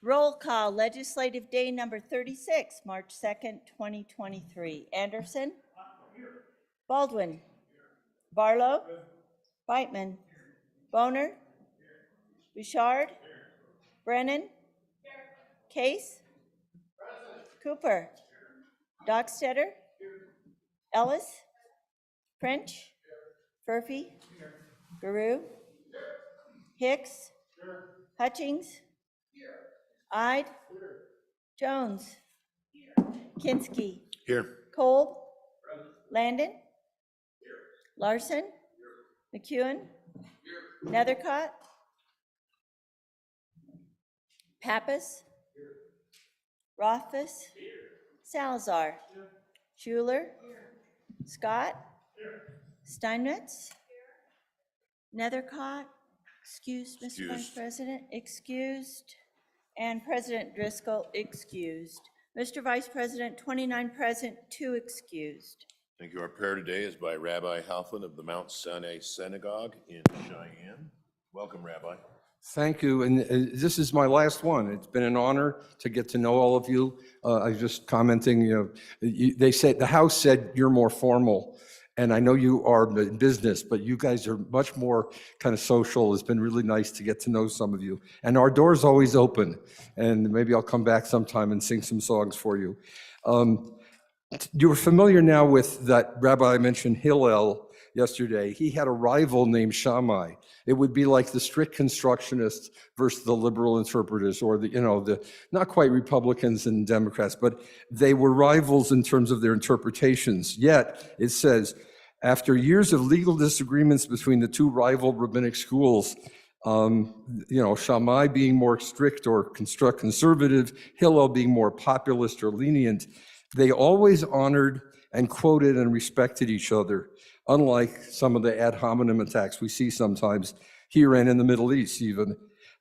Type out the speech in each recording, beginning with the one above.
Roll call, legislative day number 36, March 2nd, 2023. Anderson? Baldwin? Barlow? Beitman? Boner? Bouchard? Brennan? Case? Cooper? Dockstetter? Ellis? French? Furphy? Guru? Hicks? Hutchings? Ide? Jones? Kinski? Here. Kolb? Landon? Larson? McEwen? Nethercott? Pappas? Rothfuss? Salazar? Schuler? Scott? Steinmetz? Nethercott? Excused, Mr. Vice President. Excused. And President Driscoll excused. Mr. Vice President, 29 present, 2 excused. Thank you. Our prayer today is by Rabbi Halfman of the Mount Sinai Synagogue in Cheyenne. Welcome, Rabbi. Thank you, and this is my last one. It's been an honor to get to know all of you. I was just commenting, they said, the House said you're more formal, and I know you are in business, but you guys are much more kind of social. It's been really nice to get to know some of you. And our door's always open, and maybe I'll come back sometime and sing some songs for you. You're familiar now with that rabbi I mentioned, Hillel, yesterday. He had a rival named Shammai. It would be like the strict constructionists versus the liberal interpreters, or the not quite Republicans and Democrats, but they were rivals in terms of their interpretations. Yet, it says, after years of legal disagreements between the two rival rabbinic schools, Shammai being more strict or conservative, Hillel being more populist or lenient, they always honored and quoted and respected each other, unlike some of the ad hominem attacks we see sometimes here and in the Middle East even.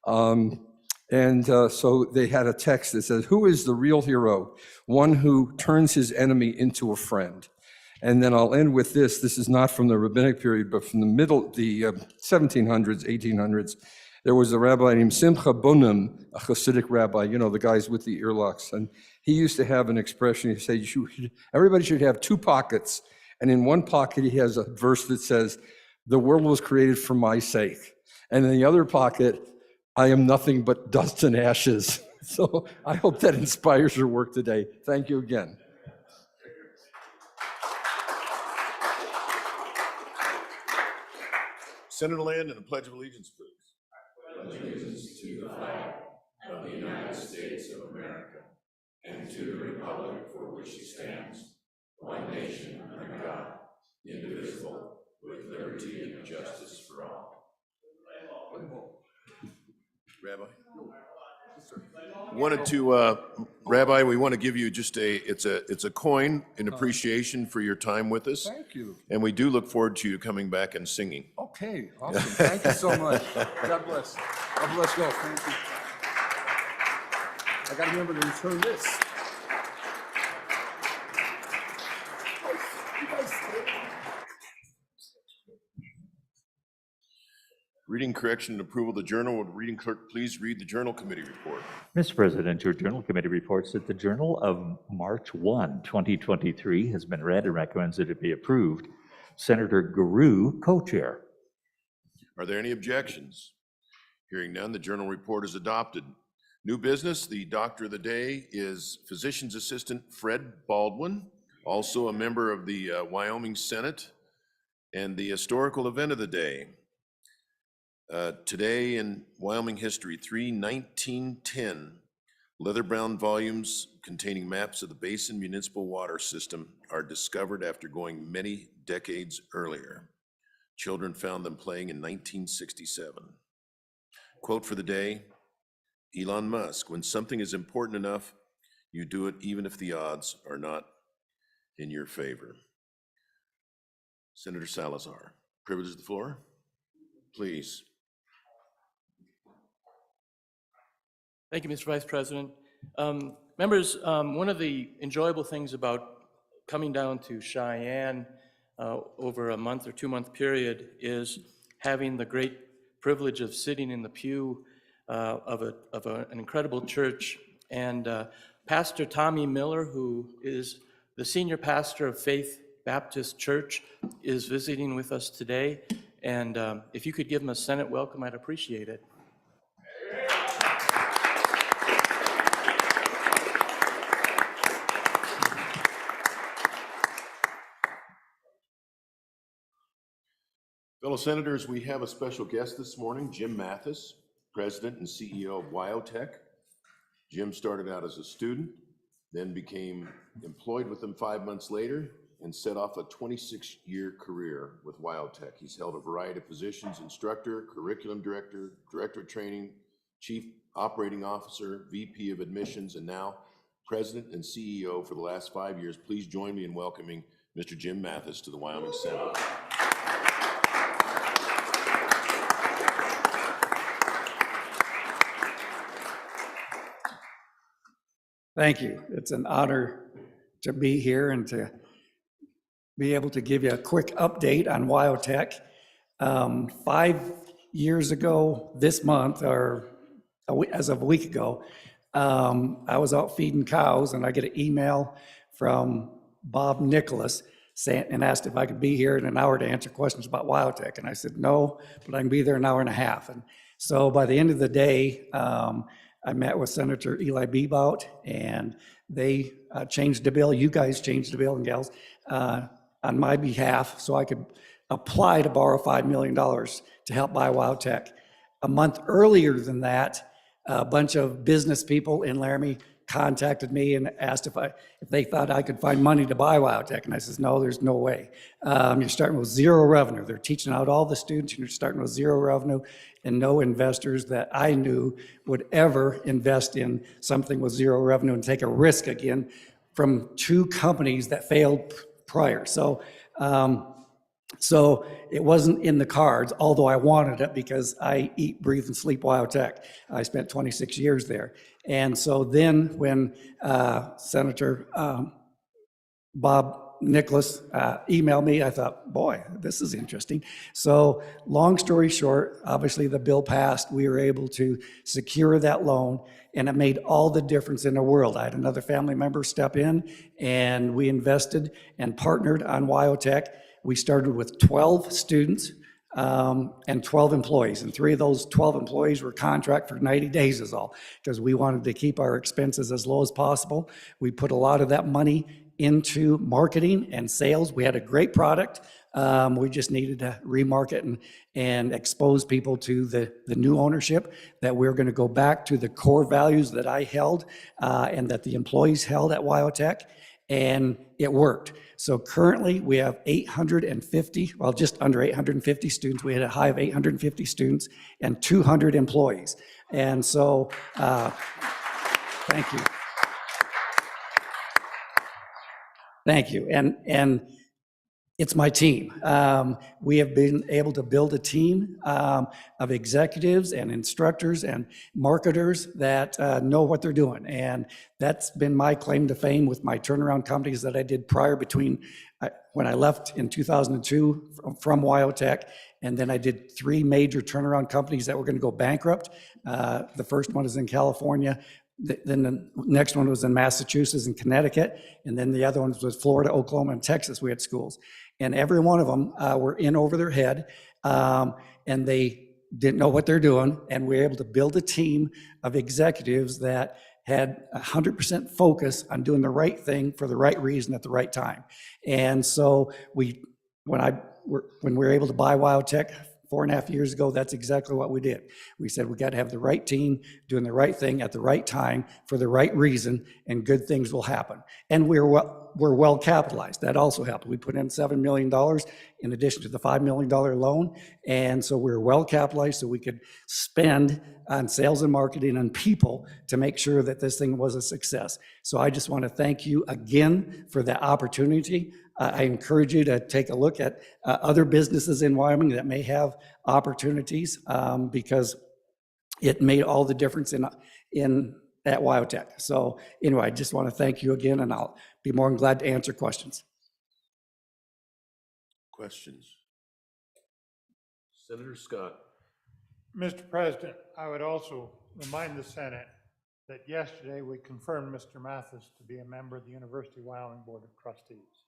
So they had a text that says, "Who is the real hero? One who turns his enemy into a friend." And then I'll end with this. This is not from the rabbinic period, but from the 1700s, 1800s. There was a rabbi named Simcha Bunim, a Hasidic rabbi, the guys with the earlocks. And he used to have an expression. He said, everybody should have 2 pockets. And in one pocket, he has a verse that says, "The world was created for my sake." And in the other pocket, "I am nothing but dust and ashes." So I hope that inspires your work today. Thank you again. Senator Land and a Pledge of Allegiance, please. I pledge allegiance to the flag of the United States of America and to the republic for which it stands, one nation under God, indivisible, with liberty and justice for all. Rabbi? Wanted to, Rabbi, we want to give you just it's a coin in appreciation for your time with us. Thank you. And we do look forward to you coming back and singing. Okay, awesome. Thank you so much. God bless. God bless you all. Thank you. I got to remember to return this. Reading correction and approval of the journal. Would reading clerk please read the journal committee report? Mr. President, your journal committee reports that the journal of March 1, 2023 has been read and recommends that it be approved. Senator Guru, co-chair. Are there any objections? Hearing none, the journal report is adopted. New business, the doctor of the day is Physician's Assistant Fred Baldwin, also a member of the Wyoming Senate, and the historical event of the day. Today in Wyoming history, 1910 leather-bound volumes containing maps of the Basin Municipal Water System are discovered after going many decades earlier. Children found them playing in 1967. Quote for the day, Elon Musk, "When something is important enough, you do it even if the odds are not in your favor." Senator Salazar, privilege of the floor, please. Thank you, Mr. Vice President. Members, one of the enjoyable things about coming down to Cheyenne over a month or 2 month period is having the great privilege of sitting in the pew an incredible church. And Pastor Tommy Miller, who is the senior pastor of Faith Baptist Church, is visiting with us today. And if you could give him a Senate welcome, I'd appreciate it. Fellow Senators, we have a special guest this morning, Jim Mathis, President and CEO of WyoTech. Jim started out as a student, then became employed with them 5 months later, and set off a 26-year career with WyoTech. He's held a variety of positions: instructor, curriculum director, director of training, chief operating officer, VP of admissions, and now president and CEO for the last 5 years. Please join me in welcoming Mr. Jim Mathis to the Wyoming Senate. Thank you. It's an honor to be here and to be able to give you a quick update on WyoTech. 5 years ago this month, or as of a week ago, I was out feeding cows and I get an email from Bob Nicholas and asked if I could be here in an hour to answer questions about WyoTech. And I said, no, but I can be there an hour and a half. And so by the end of the day, I met with Senator Eli Bebout, and they changed the bill. You guys changed the bill, and gals, on my behalf, so I could apply to borrow $5 million to help buy WyoTech. A month earlier than that, a bunch of business people in Laramie contacted me and asked if they thought I could find money to buy WyoTech, and I says, no, there's no way. You're starting with zero revenue. They're teaching out all the students, and you're starting with zero revenue, and no investors that I knew would ever invest in something with zero revenue and take a risk again from two companies that failed prior. So it wasn't in the cards, although I wanted it because I eat, breathe, and sleep WyoTech. I spent 26 years there. And so then when Senator Bob Nicholas emailed me, I thought, boy, this is interesting. So long story short, obviously the bill passed. We were able to secure that loan, and it made all the difference in the world. I had another family member step in, and we invested and partnered on WyoTech. We started with 12 students and 12 employees, and 3 of those 12 employees were contract for 90 days is all, because we wanted to keep our expenses as low as possible. We put a lot of that money into marketing and sales. We had a great product. We just needed to remarket and expose people to the new ownership, that we're going to go back to the core values that I held and that the employees held at WyoTech, and it worked. So currently we have 850, well, just under 850 students. We had a high of 850 students and 200 employees. And so, thank you. Thank you. And it's my team. We have been able to build a team of executives and instructors and marketers that know what they're doing. And that's been my claim to fame with my turnaround companies that I did prior, between when I left in 2002 from WyoTech, and then I did 3 major turnaround companies that were going to go bankrupt. The first one is in California. Then the next one was in Massachusetts and Connecticut, and then the other ones was Florida, Oklahoma, and Texas. We had schools, and every one of them were in over their head, and they didn't know what they're doing, and we were able to build a team of executives that had 100% focus on doing the right thing for the right reason at the right time. And so when we were able to buy WyoTech 4.5 years ago, that's exactly what we did. We said we got to have the right team doing the right thing at the right time for the right reason, and good things will happen. And we're well capitalized. That also helped. We put in $7 million in addition to the $5 million loan, and so we're well capitalized so we could spend on sales and marketing and people to make sure that this thing was a success. So I just want to thank you again for that opportunity. I encourage you to take a look at other businesses in Wyoming that may have opportunities, because it made all the difference at WyoTech. So anyway, I just want to thank you again, and I'll be more than glad to answer questions. Questions? Senator Scott. Mr. President, I would also remind the Senate that yesterday we confirmed Mr. Mathis to be a member of the University of Wyoming Board of Trustees.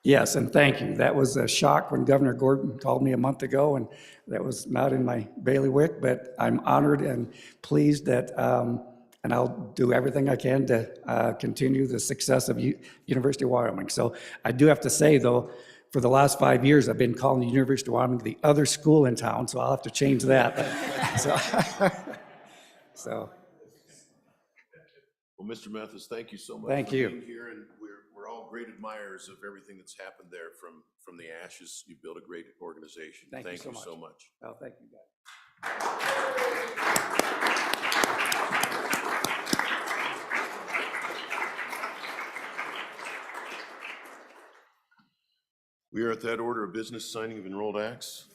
Yes, and thank you. That was a shock when Governor Gordon called me a month ago, and that was not in my bailiwick, but I'm honored and pleased that, and I'll do everything I can to continue the success of University of Wyoming. So I do have to say, though, for the last 5 years, I've been calling the University of Wyoming the other school in town, so I'll have to change that. So Well, Mr. Mathis, thank you so much Thank for you. being here, and we're all great admirers of everything that's happened there from the ashes. You built a great organization. Thank you so so much. much. oh, thank you, guys. We are at that order of business, signing of enrolled acts.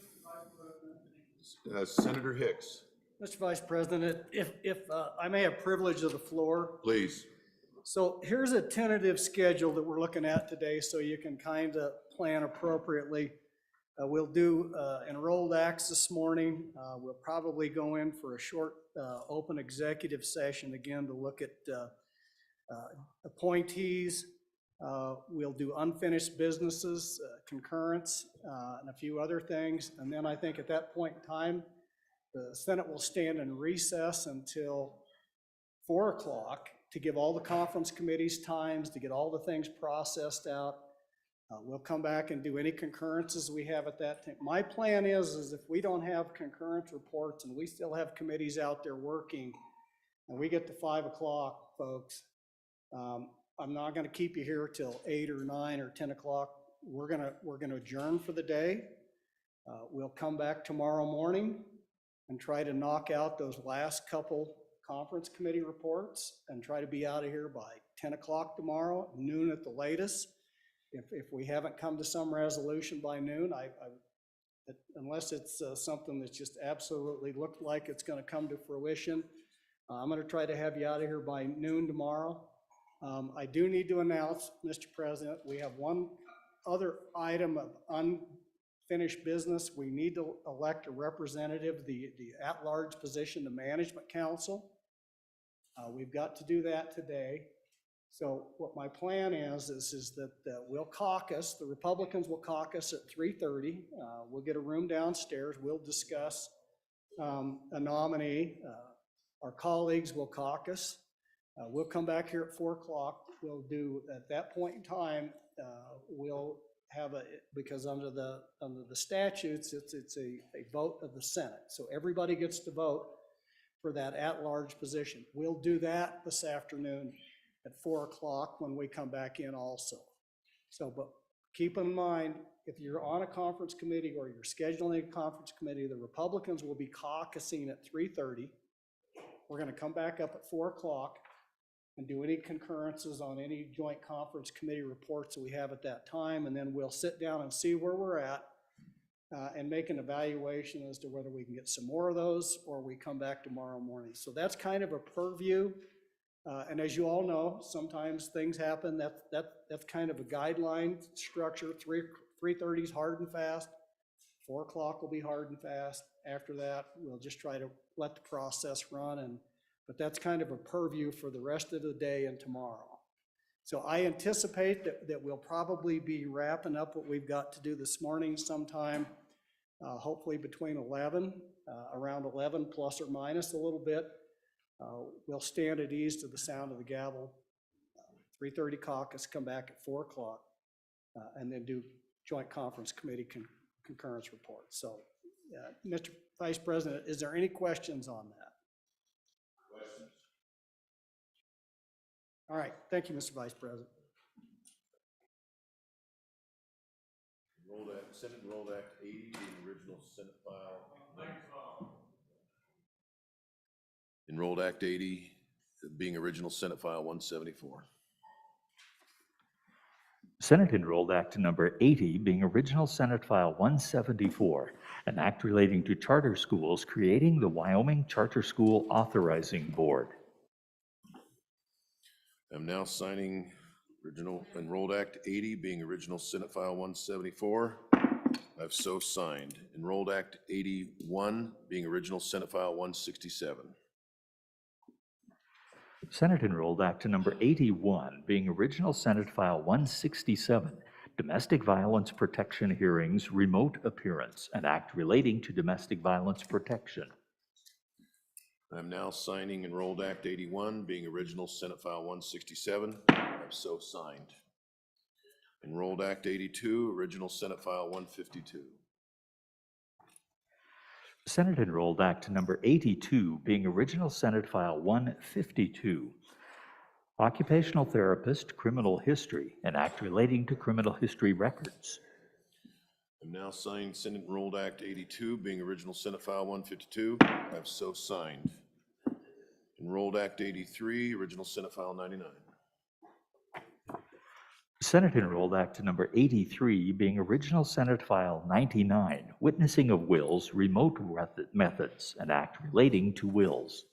Senator Hicks, Mr. Vice President, if I may have privilege of the floor. please. So here's a tentative schedule that we're looking at today, so you can kind of plan appropriately. We'll do enrolled acts this morning. We'll probably go in for a short open executive session again to look at appointees. We'll do unfinished businesses, concurrence, and a few other things. And then I think at that point in time, the Senate will stand in recess until 4 o'clock to give all the conference committees times to get all the things processed out. We'll come back and do any concurrences we have at that time. My plan is if we don't have concurrence reports and we still have committees out there working, and we get to 5 o'clock, folks, I'm not gonna keep you here till 8 or 9 or 10 o'clock. We're gonna adjourn for the day. We'll come back tomorrow morning and try to knock out those last couple conference committee reports and try to be out of here by 10 o'clock tomorrow, noon at the latest. If we haven't come to some resolution by noon, unless it's something that's just absolutely looked like it's gonna come to fruition, I'm gonna try to have you out of here by noon tomorrow. I do need to announce, Mr. President, we have one other item of unfinished business. We need to elect a representative, the at-large position, the Management Council. We've got to do that today. So what my plan is that we'll caucus, the Republicans will caucus at 3:30. We'll get a room downstairs. We'll discuss a nominee. Our colleagues will caucus. We'll come back here at 4 o'clock. We'll do, at that point in time, we'll have because under the statutes, it's a vote of the Senate. So everybody gets to vote for that at-large position. We'll do that this afternoon at 4 o'clock when we come back in also. So, but keep in mind, if you're on a conference committee or you're scheduling a conference committee, the Republicans will be caucusing at 3:30. We're gonna come back up at 4 o'clock and do any concurrences on any joint conference committee reports that we have at that time, and then we'll sit down and see where we're at and make an evaluation as to whether we can get some more of those or we come back tomorrow morning. So that's kind of a purview. And as you all know, sometimes things happen. That's kind of a guideline structure. 3:30 is hard and fast. 4 o'clock will be hard and fast. After that, we'll just try to let the process run. But that's kind of a purview for the rest of the day and tomorrow. So I anticipate that we'll probably be wrapping up what we've got to do this morning sometime, hopefully between 11, around 11 plus or minus a little bit. We'll stand at ease to the sound of the gavel. 3:30 caucus, come back at 4 o'clock, and then do joint conference committee concurrence reports. So, Mr. Vice President, is there any questions on that? Questions? All right, thank you, Mr. Vice President. Senate Enrolled Act 80, the original Senate file. Enrolled Act 80, being original Senate File 174. Senate Enrolled Act number 80, being original Senate File 174, an act relating to charter schools creating the Wyoming Charter School Authorizing Board. I'm now signing Original Enrolled Act 80 being original Senate File 174. I've so signed. Enrolled Act 81 being original Senate File 167. Senate Enrolled Act number 81, being original Senate File 167, Domestic Violence Protection Hearings, Remote Appearance, an act relating to domestic violence protection. I'm now signing Enrolled Act 81, being original Senate File 167. I've so signed. Enrolled Act 82, original Senate File 152. Senate Enrolled Act number 82, being original Senate File 152, Occupational Therapist Criminal History, an act relating to criminal history records. I'm now signing Senate Enrolled Act 82, being original Senate File 152. I've so signed. Enrolled Act 83, original Senate File 99. Senate Enrolled Act number 83, being original Senate File 99, Witnessing of Wills, Remote Methods, an act relating to wills.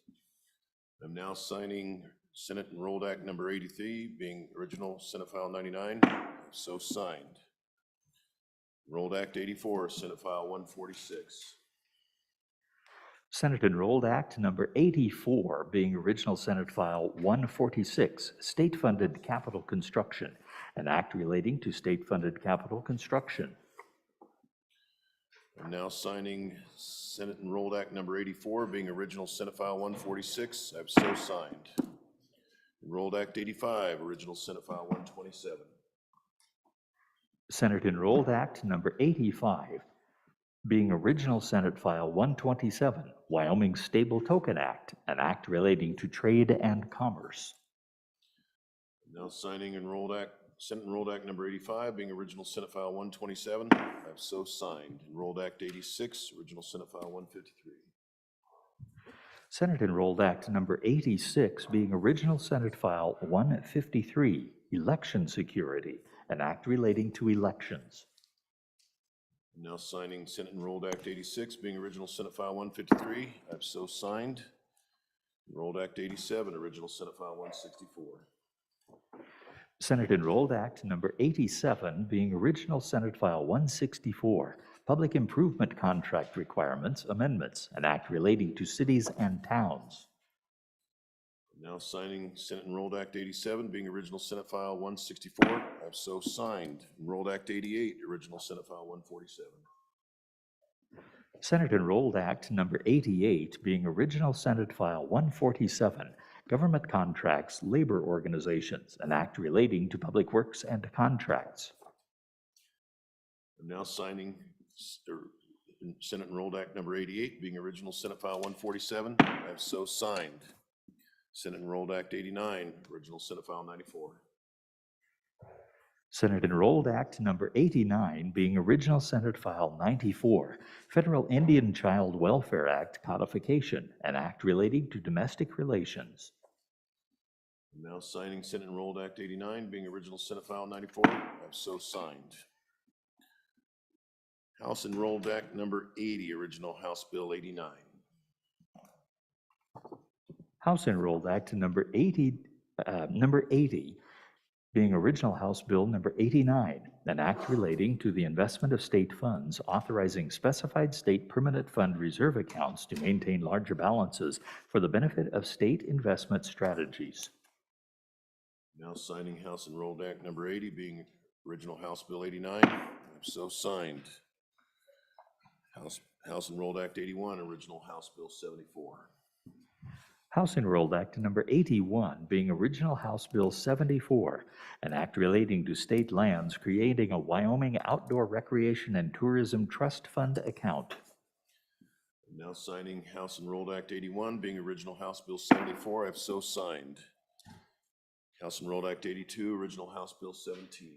I'm now signing Senate Enrolled Act number 83, being original Senate File 99. I've so signed. Enrolled Act 84, Senate File 146. Senate Enrolled Act number 84, being original Senate File 146, State-Funded Capital Construction, an act relating to state-funded capital construction. I'm now signing Senate Enrolled Act number 84, being original Senate File 146. I've so signed. Enrolled Act 85, original Senate File 127. Senate Enrolled Act number 85, being original Senate File 127, Wyoming Stable Token Act, an act relating to trade and commerce. I'm now signing Senate Enrolled Act number 85, being original Senate File 127. I've so signed. Enrolled Act 86, original Senate File 153. Senate Enrolled Act number 86, being original Senate File 153, Election Security, an act relating to elections. I'm now signing Senate Enrolled Act 86, being original Senate File 153. I've so signed. Enrolled Act 87, original Senate File 164. Senate Enrolled Act number 87, being original Senate File 164, Public Improvement Contract Requirements Amendments, an act relating to cities and towns. I'm now signing Senate Enrolled Act 87, being original Senate File 164. I've so signed. Enrolled Act 88, original Senate File 147. Senate Enrolled Act number 88, being original Senate File 147, Government Contracts, Labor Organizations, an act relating to public works and contracts. I'm now signing Senate Enrolled Act number 88, being original Senate File 147. I've so signed. Senate Enrolled Act 89, original Senate File 94. Senate Enrolled Act number 89, being original Senate File 94, Federal Indian Child Welfare Act Codification, an act relating to domestic relations. I'm now signing Senate Enrolled Act 89, being original Senate File 94. I've so signed. House Enrolled Act number 80, original House Bill 89. House Enrolled Act number 80, being original House Bill number 89, an act relating to the investment of state funds, authorizing specified state permanent fund reserve accounts to maintain larger balances for the benefit of state investment strategies. Now signing House Enrolled Act number 80, being original House Bill 89. I've so signed. House Enrolled Act 81, original House Bill 74. House Enrolled Act number 81, being original House Bill 74, an act relating to state lands creating a Wyoming Outdoor Recreation and Tourism Trust Fund account. I'm now signing House Enrolled Act 81, being original House Bill 74. I've so signed. House Enrolled Act 82, original House Bill 17.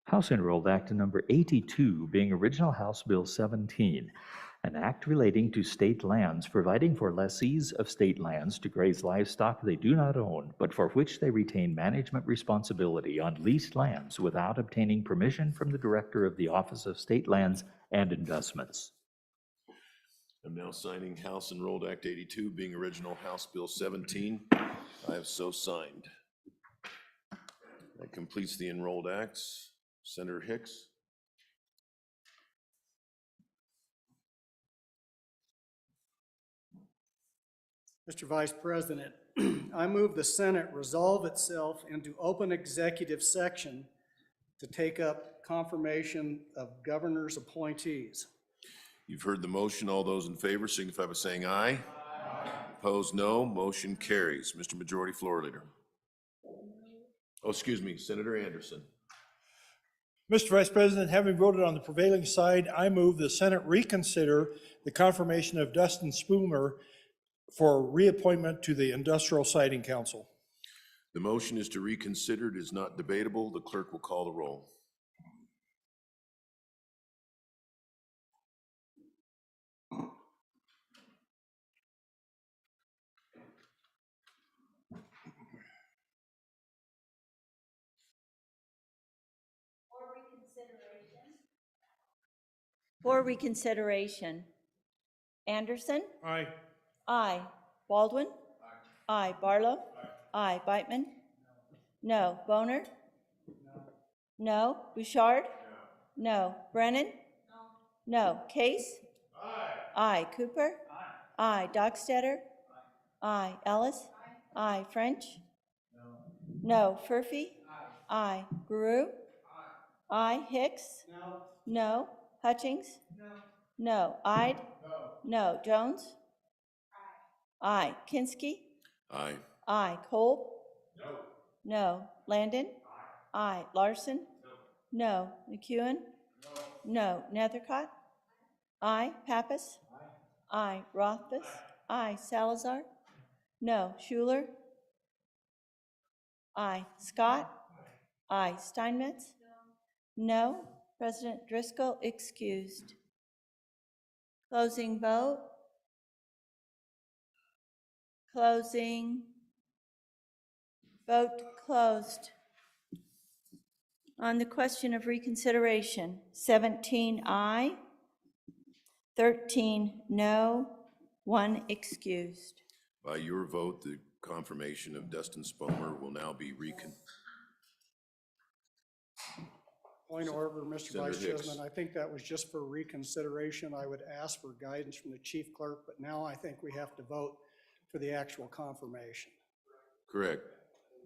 House Enrolled Act number 82, being original House Bill 17, an act relating to state lands providing for lessees of state lands to graze livestock they do not own, but for which they retain management responsibility on leased lands without obtaining permission from the Director of the Office of State Lands and Investments. I'm now signing House Enrolled Act 82, being original House Bill 17. I have so signed. That completes the enrolled acts. Senator Hicks. Mr. Vice President, I move the Senate resolve itself into open executive section to take up confirmation of governor's appointees. You've heard the motion. All those in favor signify by saying aye. Opposed, no. Motion carries. Mr. Majority Floor Leader. Oh, excuse me, Senator Anderson. Mr. Vice President, having voted on the prevailing side, I move the Senate reconsider the confirmation of Dustin Spoomer for reappointment to the Industrial Siting Council. The motion is to reconsider. It is not debatable. The clerk will call the roll. For reconsideration, Anderson? Aye. Aye. Baldwin? Aye. Barlow? Aye. Beitman? No. Boner? No. Bouchard? No. Brennan? No. Case? Aye. Cooper? Aye. Dockstetter? Aye. Ellis? Aye. French? No. Furphy? Aye. Guru? Aye. Hicks? No. Hutchings? No. Ide? No. Jones? Aye. Kinski? Aye. Aye. Kolb? No. Landon? Aye. Larson? No. McEwen? No. Nethercott? Aye. Pappas? Aye. Rothfuss? Aye. Salazar? No. Schuler? Aye. Scott? Aye. Steinmetz? No. President Driscoll excused. Closing vote. Closing. Vote closed. On the question of reconsideration, 17 aye, 13 no, 1 excused. By your vote, the confirmation of Dustin Spomer will now be Point of order, Mr. Senator Vice Hicks. President, I think that was just for reconsideration. I would ask for guidance from the chief clerk, but now I think we have to vote for the actual confirmation. correct.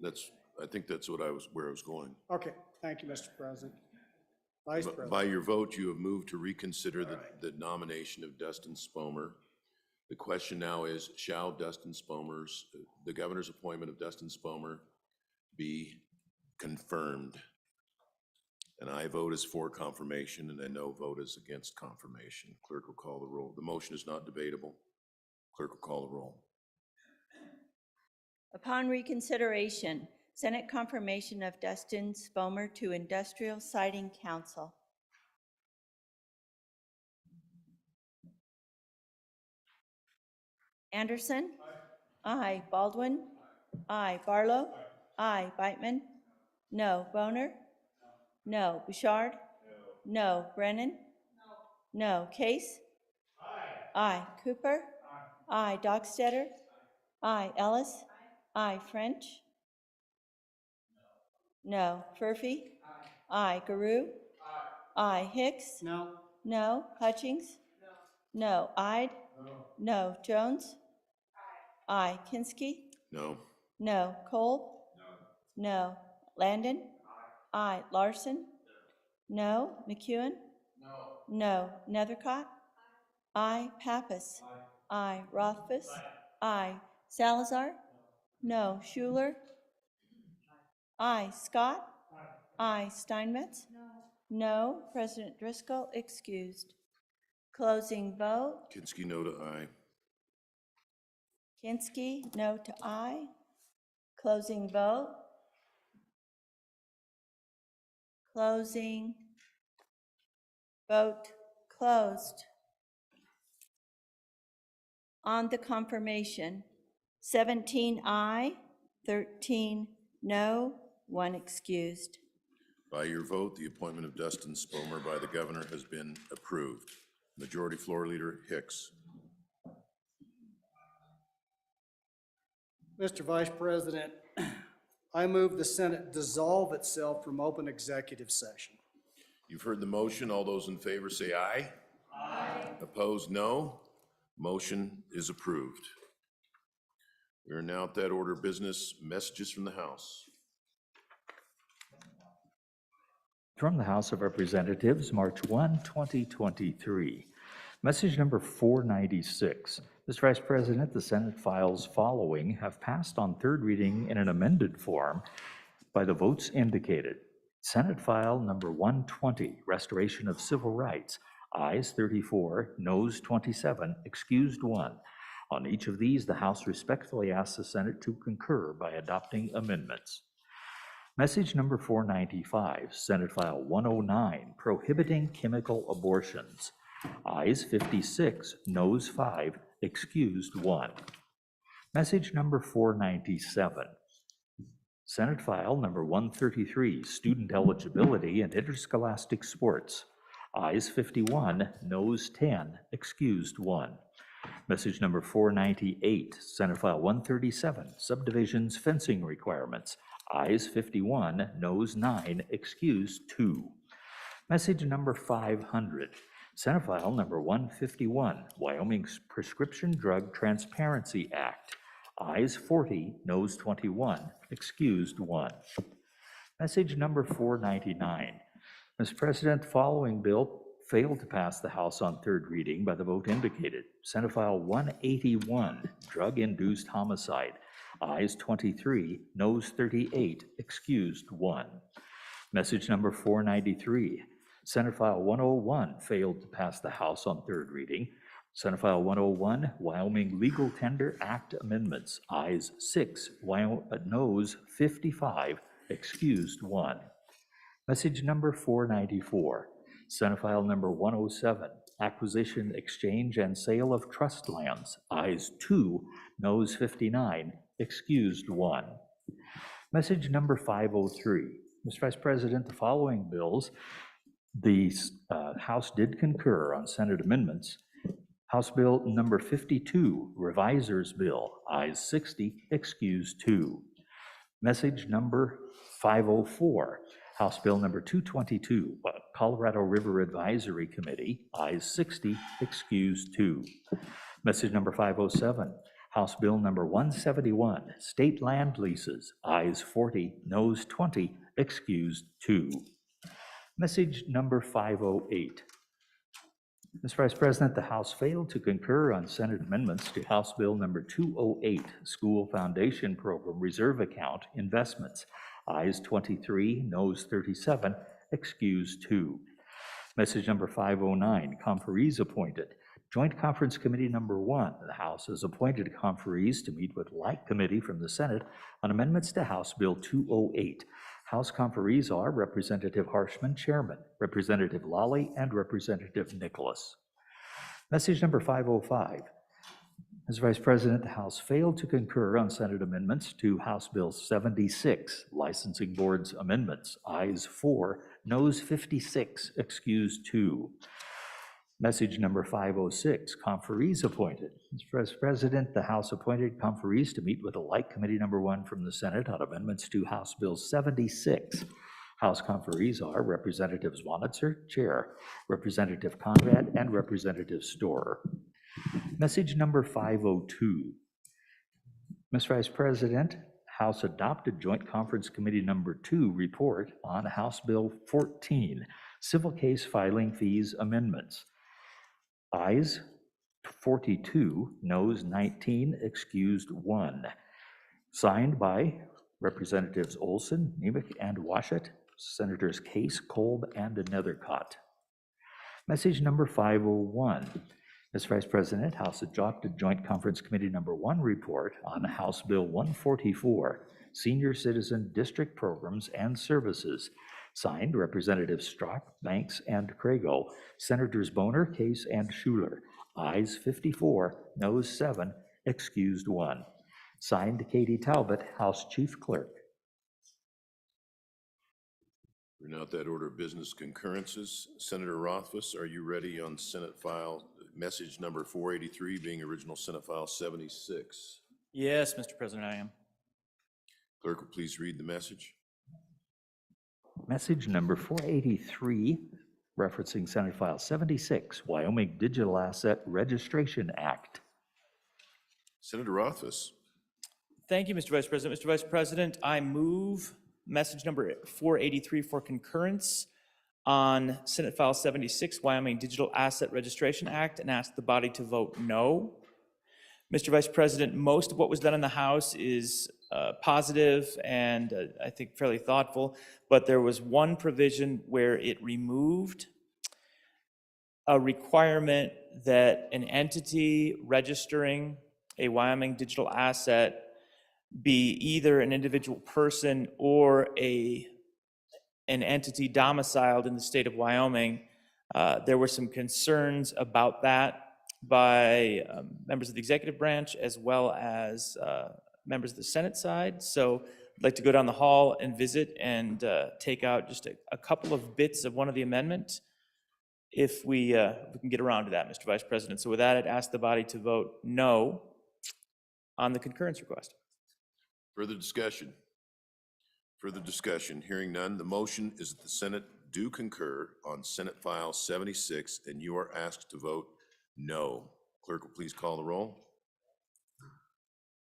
I think that's where I was going. Okay, thank you, Mr. President. Vice President. By your vote, you have moved to reconsider the nomination of Dustin Spomer. The question now is, shall the governor's appointment of Dustin Spomer be confirmed? And I vote is for confirmation, and a no vote is against confirmation. Clerk will call the roll. The motion is not debatable. Clerk will call the roll. Upon reconsideration, Senate confirmation of Dustin Spomer to Industrial Siting Council. Anderson? Aye. Baldwin? Aye. Barlow? Aye. Beitman? No. Boner? No. Bouchard? No. Brennan? No. Case? Aye. Cooper? Aye. Dockstetter? Aye. Ellis? Aye. French? No. Furphy? Aye. Guru? Aye. Hicks? No. No. Hutchings? No. Ide? No. Jones? Aye. Kinski? No. No. Kolb? No. Landon? Aye. Larson? No. McEwen? No. Nethercott? Aye. Pappas? Aye. Rothfuss? Aye. Salazar? No. Schuler? Aye. Scott? Aye. Steinmetz? No. President Driscoll excused. Closing vote. Kinski, no to aye. Kinski, no to aye. Closing vote. Closing. Vote closed. On the confirmation, 17 aye, 13 no, 1 excused. By your vote, the appointment of Dustin Spomer by the governor has been approved. Majority Floor Leader Hicks. Mr. Vice President, I move the Senate dissolve itself from open executive session. You've heard the motion. All those in favor say aye. Aye. Opposed, no. Motion is approved. We are now at that order of business. Messages from the House. From the House of Representatives, March 1, 2023. Message number 496. Mr. Vice President, the Senate files following have passed on third reading in an amended form by the votes indicated. Senate file number 120, Restoration of Civil Rights. Ayes 34, noes 27, excused 1. On each of these, the House respectfully asks the Senate to concur by adopting amendments. Message number 495, Senate File 109, Prohibiting Chemical Abortions. Ayes 56, noes 5, excused 1. Message number 497, Senate File number 133, Student Eligibility and Interscholastic Sports. Ayes 51, noes 10, excused 1. Message number 498, Senate File 137, Subdivisions Fencing Requirements. Ayes 51, noes 9, excused 2. Message number 500, Senate File number 151, Wyoming's Prescription Drug Transparency Act. Ayes 40, noes 21, excused 1. Message number 499, Mr. President, following bill failed to pass the House on third reading by the vote indicated. Senate File 181, Drug-Induced Homicide. Ayes 23, noes 38, excused 1. Message number 493, Senate File 101 failed to pass the House on third reading. Senate File 101, Wyoming Legal Tender Act Amendments. Ayes 6, noes 55, excused 1. Message number 494, Senate File number 107, Acquisition, Exchange, and Sale of Trust Lands. Ayes 2, noes 59, excused 1. Message number 503, Mr. Vice President, the following bills, the House did concur on Senate amendments. House Bill number 52, Revisor's Bill. Ayes 60, excused 2. Message number 504, House Bill number 222, Colorado River Advisory Committee. Ayes 60, excused 2. Message number 507, House Bill number 171, State Land Leases. Ayes 40, noes 20, excused 2. Message number 508. Mr. Vice President, the House failed to concur on Senate amendments to House Bill number 208, School Foundation Program Reserve Account Investments. Ayes 23, noes 37, excused 2. Message number 509, conferees appointed. Joint Conference Committee number 1, the House has appointed conferees to meet with like committee from the Senate on amendments to House Bill 208. House conferees are Representative Harshman, Chairman, Representative Lawley, and Representative Nicholas. Message number 505. Mr. Vice President, the House failed to concur on Senate amendments to House Bill 76, Licensing Board's Amendments. Ayes 4, noes 56, excused 2. Message number 506, conferees appointed. Mr. Vice President, the House appointed conferees to meet with a like committee number 1 from the Senate on amendments to House Bill 76. House conferees are Representative Zwanitzer, Chair, Representative Conrad, and Representative Storer. Message number 502. Mr. Vice President, House adopted Joint Conference Committee number 2 report on House Bill 14, Civil Case Filing Fees Amendments. Ayes 42, noes 19, excused 1. Signed by Representatives Olson, Nemec, and Washut, Senators Case, Kolb, and Nethercott. Message number 501. Mr. Vice President, House adopted Joint Conference Committee number 1 report on House Bill 144, Senior Citizen District Programs and Services. Signed Representatives Strzok, Banks, and Crago, Senators Boner, Case, and Schuler. Ayes 54, noes 7, excused 1. Signed Katie Talbot, House Chief Clerk. We're now at that order of business, concurrences. Senator Rothfuss, are you ready on Senate file message number 483 being original Senate file 76? Yes, Mr. President, I am. Clerk will please read the message. Message number 483, referencing Senate File 76, Wyoming Digital Asset Registration Act. Senator Rothfuss. Thank you, Mr. Vice President. Mr. Vice President, I move message number 483 for concurrence on Senate File 76, Wyoming Digital Asset Registration Act, and ask the body to vote no. Mr. Vice President, most of what was done in the House is positive and I think fairly thoughtful, but there was one provision where it removed a requirement that an entity registering a Wyoming digital asset be either an individual person or an entity domiciled in the state of Wyoming. There were some concerns about that by members of the executive branch as well as members of the Senate side. So I'd like to go down the hall and visit and take out just a couple of bits of one of the amendments if we can get around to that, Mr. Vice President. So with that, I'd ask the body to vote no on the concurrence request. Further discussion? Further discussion? Hearing none, the motion is that the Senate do concur on Senate File 76, and you are asked to vote no. Clerk will please call the roll.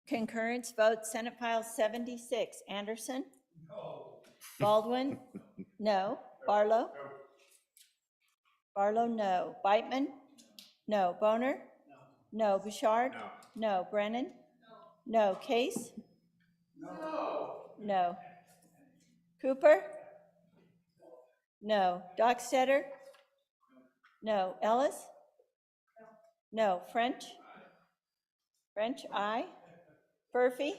Concurrence vote, Senate File 76. Anderson? No. Baldwin? No. Barlow? Barlow, no. Beitman? No. Boner? No. Bouchard? No. Brennan? No. Case? No. Cooper? No. Dockstetter? No. Ellis? No. French? French, aye. Murphy?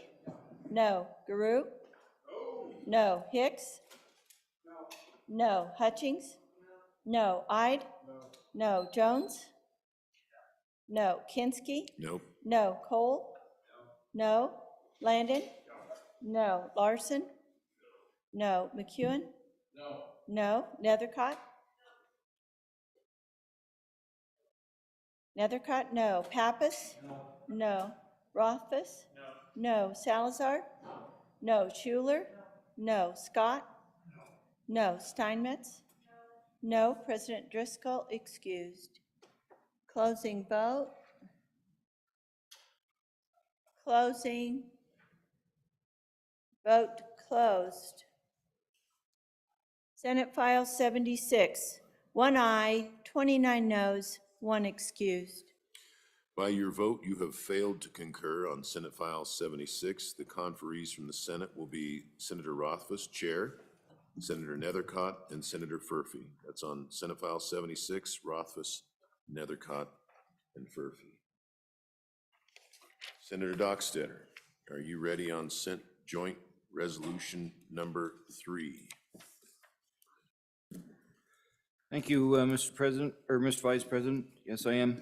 No. Guru? No. Hicks? No. Hutchings? No. Ide? No. Jones? No. Kinski? Nope. No. Cole? No. Landon? No. Larson? No. McEwen? No. Nethercott? Nethercott? No. Pappas? No. Rothfuss? No. Salazar? No. Schuler? No. Scott? No. Steinmetz? No. President Driscoll excused. Closing vote. Closing. Vote closed. Senate File 76, 1 aye, 29 noes, 1 excused. By your vote, you have failed to concur on Senate File 76. The conferees from the Senate will be Senator Rothfuss, Chair, Senator Nethercott, and Senator Furphy. That's on Senate File 76, Rothfuss, Nethercott, and Furphy. Senator Dockstetter, are you ready on Joint Resolution number 3? Thank you, Mr. President, or Mr. Vice President. Yes, I am.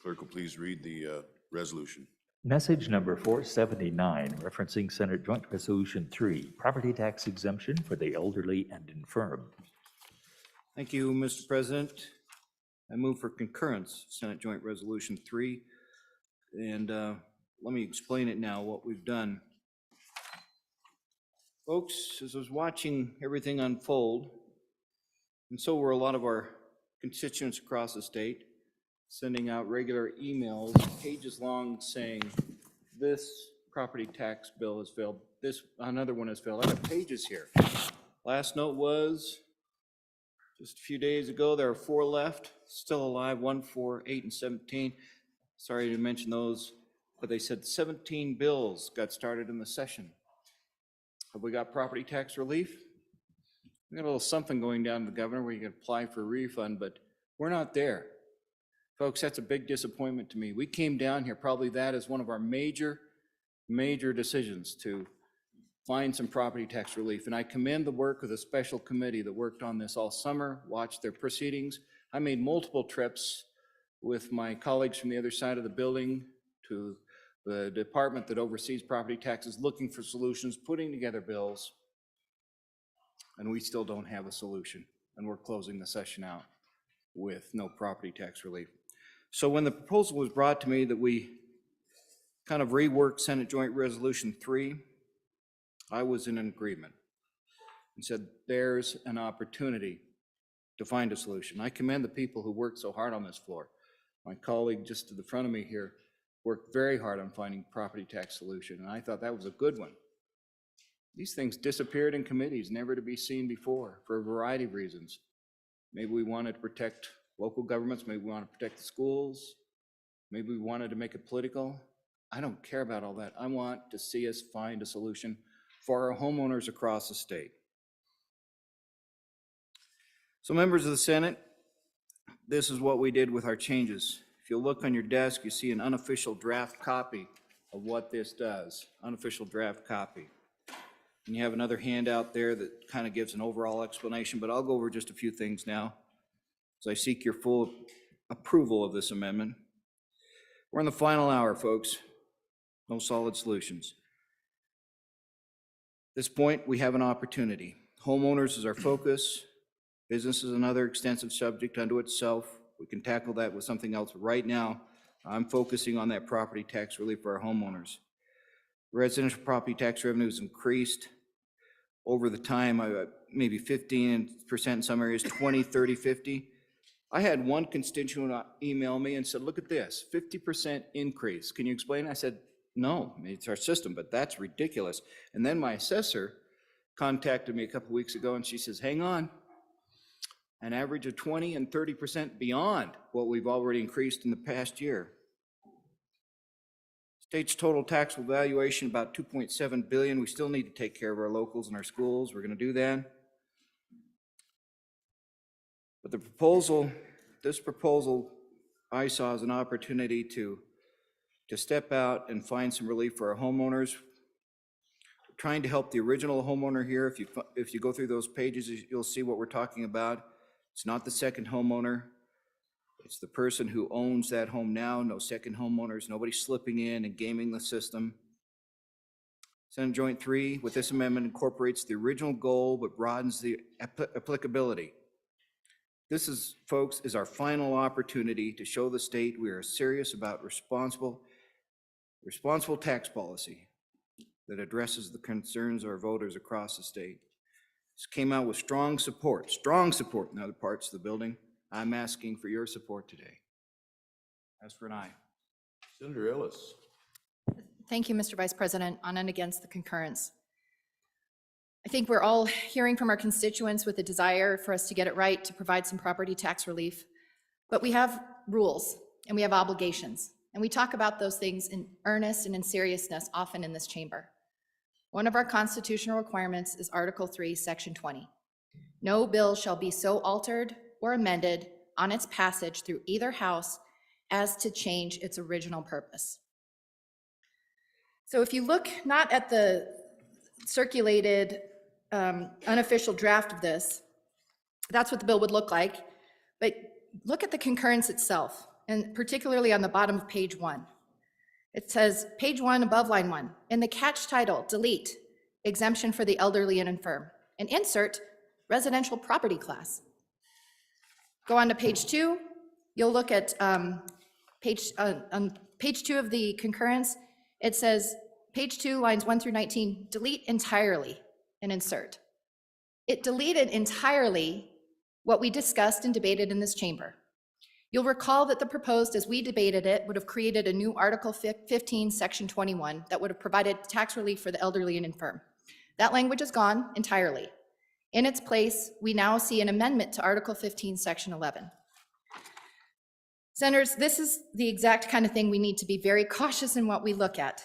Clerk will please read the resolution. Message number 479, referencing Senate Joint Resolution 3, property tax exemption for the elderly and infirm. Thank you, Mr. President. I move for concurrence, Senate Joint Resolution 3. And let me explain it now, what we've done. Folks, as I was watching everything unfold, and so were a lot of our constituents across the state, sending out regular emails, pages long, saying, this property tax bill has failed, this, another one has failed. I have pages here. Last note was, just a few days ago, there are 4 left, still alive, 1, 4, 8, and 17. Sorry to mention those, but they said 17 bills got started in the session. Have we got property tax relief? We got a little something going down to the governor where you can apply for a refund, but we're not there. Folks, that's a big disappointment to me. We came down here, probably that is one of our major decisions to find some property tax relief. And I commend the work of the special committee that worked on this all summer, watched their proceedings. I made multiple trips with my colleagues from the other side of the building to the department that oversees property taxes, looking for solutions, putting together bills. And we still don't have a solution. And we're closing the session out with no property tax relief. So when the proposal was brought to me that we kind of rework Senate Joint Resolution 3, I was in agreement and said, there's an opportunity to find a solution. I commend the people who worked so hard on this floor. My colleague just to the front of me here worked very hard on finding property tax solution, and I thought that was a good one. These things disappeared in committees, never to be seen before, for a variety of reasons. Maybe we wanted to protect local governments, maybe we want to protect the schools, maybe we wanted to make it political. I don't care about all that. I want to see us find a solution for our homeowners across the state. So members of the Senate, this is what we did with our changes. If you look on your desk, you see an unofficial draft copy of what this does, unofficial draft copy. And you have another handout there that kind of gives an overall explanation, but I'll go over just a few things now as I seek your full approval of this amendment. We're in the final hour, folks. No solid solutions. At this point, we have an opportunity. Homeowners is our focus. Business is another extensive subject unto itself. We can tackle that with something else. Right now, I'm focusing on that property tax relief for our homeowners. Residential property tax revenue has increased over the time, maybe 15% in some areas, 20, 30, 50. I had one constituent email me and said, look at this, 50% increase. Can you explain? I said, no, it's our system, but that's ridiculous. And then my assessor contacted me a couple weeks ago and she says, hang on, an average of 20 and 30% beyond what we've already increased in the past year. State's total taxable valuation about $2.7 billion. We still need to take care of our locals and our schools. We're going to do that. But the proposal, this proposal, I saw as an opportunity to step out and find some relief for our homeowners. We're trying to help the original homeowner here. If you go through those pages, you'll see what we're talking about. It's not the second homeowner. It's the person who owns that home now, no second homeowners, nobody slipping in and gaming the system. Senate Joint 3, with this amendment, incorporates the original goal but broadens the applicability. This is, folks, is our final opportunity to show the state we are serious about responsible tax policy that addresses the concerns of our voters across the state. This came out with strong support in other parts of the building. I'm asking for your support today. As for an aye. Senator Ellis. Thank you, Mr. Vice President. On and against the concurrence. I think we're all hearing from our constituents with a desire for us to get it right, to provide some property tax relief. But we have rules and we have obligations. And we talk about those things in earnest and in seriousness often in this chamber. One of our constitutional requirements is Article 3, Section 20. No bill shall be so altered or amended on its passage through either house as to change its original purpose. So if you look not at the circulated unofficial draft of this, that's what the bill would look like, but look at the concurrence itself, and particularly on the bottom of page 1. It says, page 1 above line 1, in the catch title, delete, exemption for the elderly and infirm, and insert residential property class. Go on to page 2, you'll look at on page 2 of the concurrence, it says, page 2, lines 1 through 19, delete entirely and insert. It deleted entirely what we discussed and debated in this chamber. You'll recall that the proposed, as we debated it, would have created a new Article 15, Section 21, that would have provided tax relief for the elderly and infirm. That language is gone entirely. In its place, we now see an amendment to Article 15, Section 11. Senators, this is the exact kind of thing we need to be very cautious in what we look at.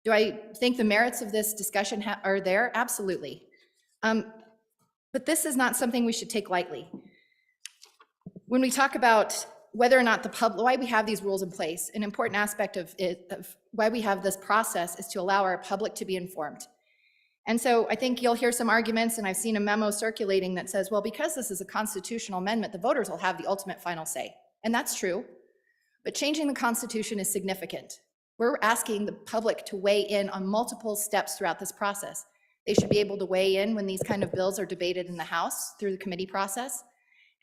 Do I think the merits of this discussion are there? Absolutely. But this is not something we should take lightly. When we talk about whether or not why we have these rules in place, an important aspect of why we have this process is to allow our public to be informed. And so I think you'll hear some arguments, and I've seen a memo circulating that says, well, because this is a constitutional amendment, the voters will have the ultimate final say. And that's true, but changing the Constitution is significant. We're asking the public to weigh in on multiple steps throughout this process. They should be able to weigh in when these kind of bills are debated in the House through the committee process.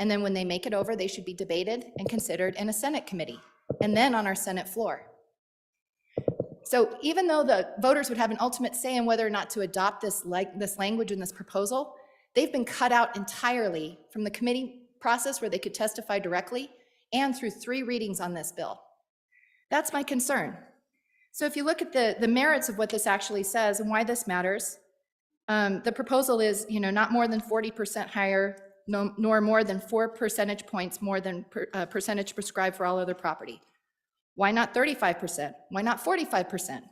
And then when they make it over, they should be debated and considered in a Senate committee, and then on our Senate floor. So even though the voters would have an ultimate say in whether or not to adopt this language in this proposal, they've been cut out entirely from the committee process where they could testify directly and through 3 readings on this bill. That's my concern. So if you look at the merits of what this actually says and why this matters, the proposal is, not more than 40% higher, nor more than 4 percentage points more than percentage prescribed for all other property. Why not 35%? Why not 45%?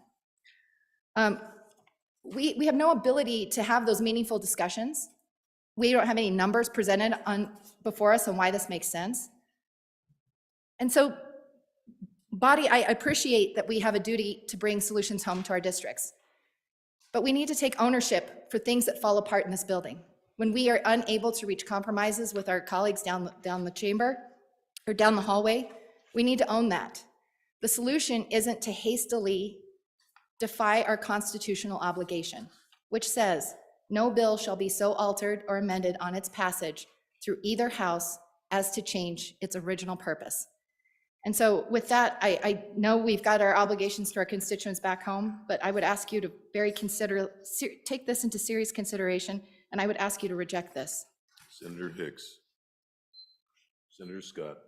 We have no ability to have those meaningful discussions. We don't have any numbers presented before us on why this makes sense. And so, body, I appreciate that we have a duty to bring solutions home to our districts, but we need to take ownership for things that fall apart in this building. When we are unable to reach compromises with our colleagues down the chamber or down the hallway, we need to own that. The solution isn't to hastily defy our constitutional obligation, which says no bill shall be so altered or amended on its passage through either house as to change its original purpose. And so with that, I know we've got our obligations to our constituents back home, but I would ask you to take this into serious consideration, and I would ask you to reject this. Senator Hicks. Senator Scott.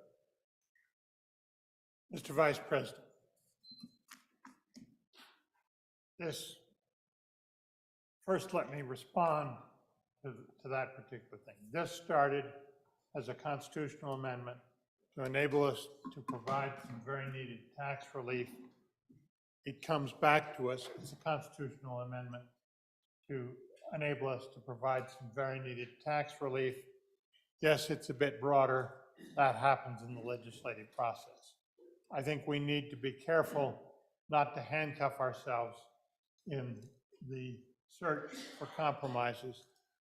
Mr. Vice President, first let me respond to that particular thing. This started as a constitutional amendment to enable us to provide some very needed tax relief. It comes back to us as a constitutional amendment to enable us to provide some very needed tax relief. Yes, it's a bit broader. That happens in the legislative process. I think we need to be careful not to handcuff ourselves in the search for compromises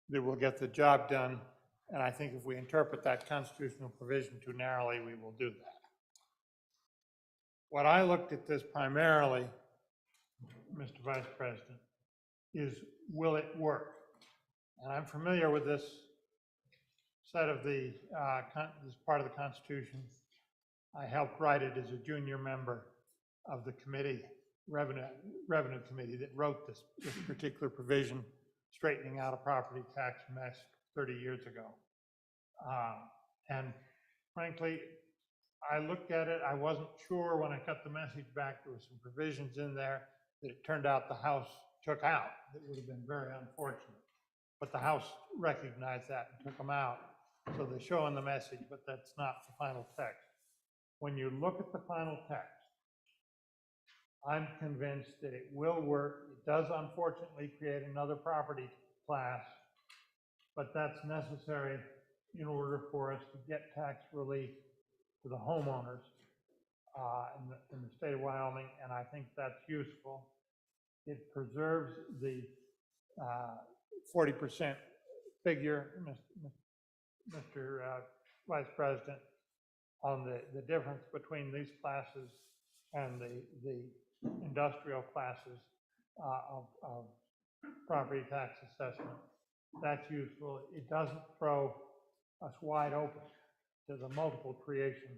that will get the job done. And I think if we interpret that constitutional provision too narrowly, we will do that. What I looked at this primarily, Mr. Vice President, is will it work? And I'm familiar with this set of this part of the Constitution. I helped write it as a junior member of the committee, Revenue Committee, that wrote this particular provision, straightening out a property tax mess 30 years ago. And frankly, I looked at it, I wasn't sure when I got the message back, there were some provisions in there that it turned out the House took out. That would have been very unfortunate. But the House recognized that and took them out. So they show in the message, but that's not the final text. When you look at the final text, I'm convinced that it will work. It does unfortunately create another property class, but that's necessary in order for us to get tax relief to the homeowners in the state of Wyoming, and I think that's useful. It preserves the 40% figure, Mr. Vice President, on the difference between these classes and the industrial classes of property tax assessment. That's useful. It doesn't throw us wide open to the multiple creation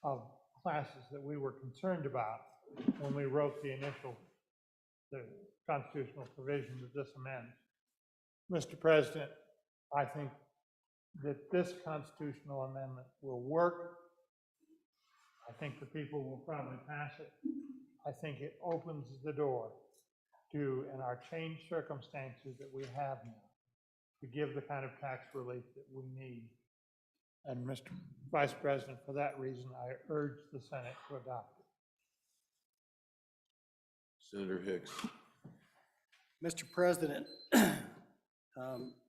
of classes that we were concerned about when we wrote the constitutional provision that this amends. Mr. President, I think that this constitutional amendment will work. I think the people will probably pass it. I think it opens the door to, in our changed circumstances that we have now, to give the kind of tax relief that we need. And Mr. Vice President, for that reason, I urge the Senate to adopt it. Senator Hicks. Mr. President,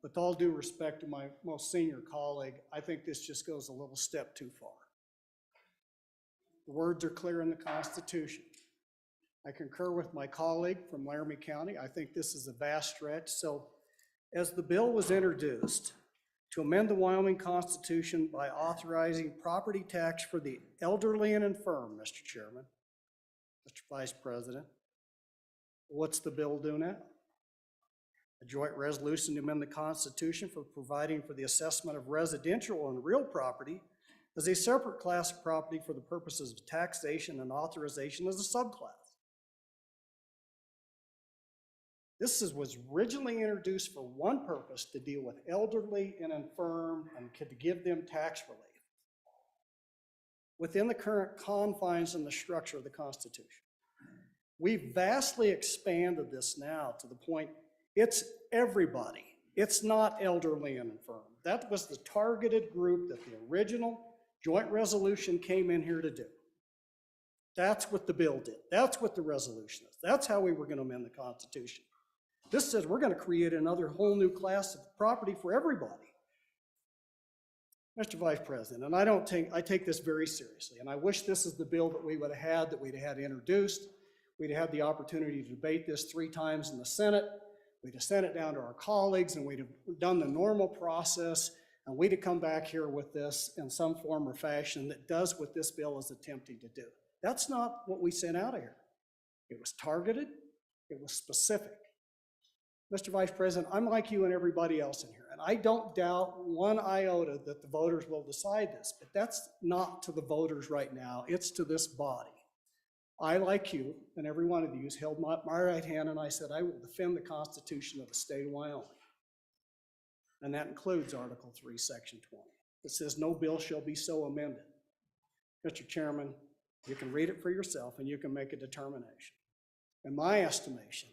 with all due respect to my most senior colleague, I think this just goes a little step too far. The words are clear in the Constitution. I concur with my colleague from Laramie County. I think this is a vast stretch. So as the bill was introduced to amend the Wyoming Constitution by authorizing property tax for the elderly and infirm, Mr. Chairman, Mr. Vice President, what's the bill do now? A joint resolution to amend the Constitution for providing for the assessment of residential and real property as a separate class of property for the purposes of taxation and authorization as a subclass. was originally introduced for one purpose, to deal with elderly and infirm and to give them tax relief within the current confines and the structure of the Constitution. We've vastly expanded this now to the point it's everybody. It's not elderly and infirm. That was the targeted group that the original joint resolution came in here to do. That's what the bill did. That's what the resolution is. That's how we were going to amend the Constitution. This says we're going to create another whole new class of property for everybody. Mr. Vice President, and I take this very seriously, and I wish this is the bill that we would have had, that we'd have had introduced. We'd have had the opportunity to debate this 3 times in the Senate. We'd have sent it down to our colleagues, and we'd have done the normal process, and we'd have come back here with this in some form or fashion that does what this bill is attempting to do. That's not what we sent out of here. It was targeted. It was specific. Mr. Vice President, I'm like you and everybody else in here, and I don't doubt one iota that the voters will decide this, but that's not to the voters right now. It's to this body. I, like you, and every one of you, held my right hand and I said, I will defend the Constitution of the state of Wyoming. And that includes Article 3, Section 20. It says no bill shall be so amended. Mr. Chairman, you can read it for yourself and you can make a determination. In my estimation,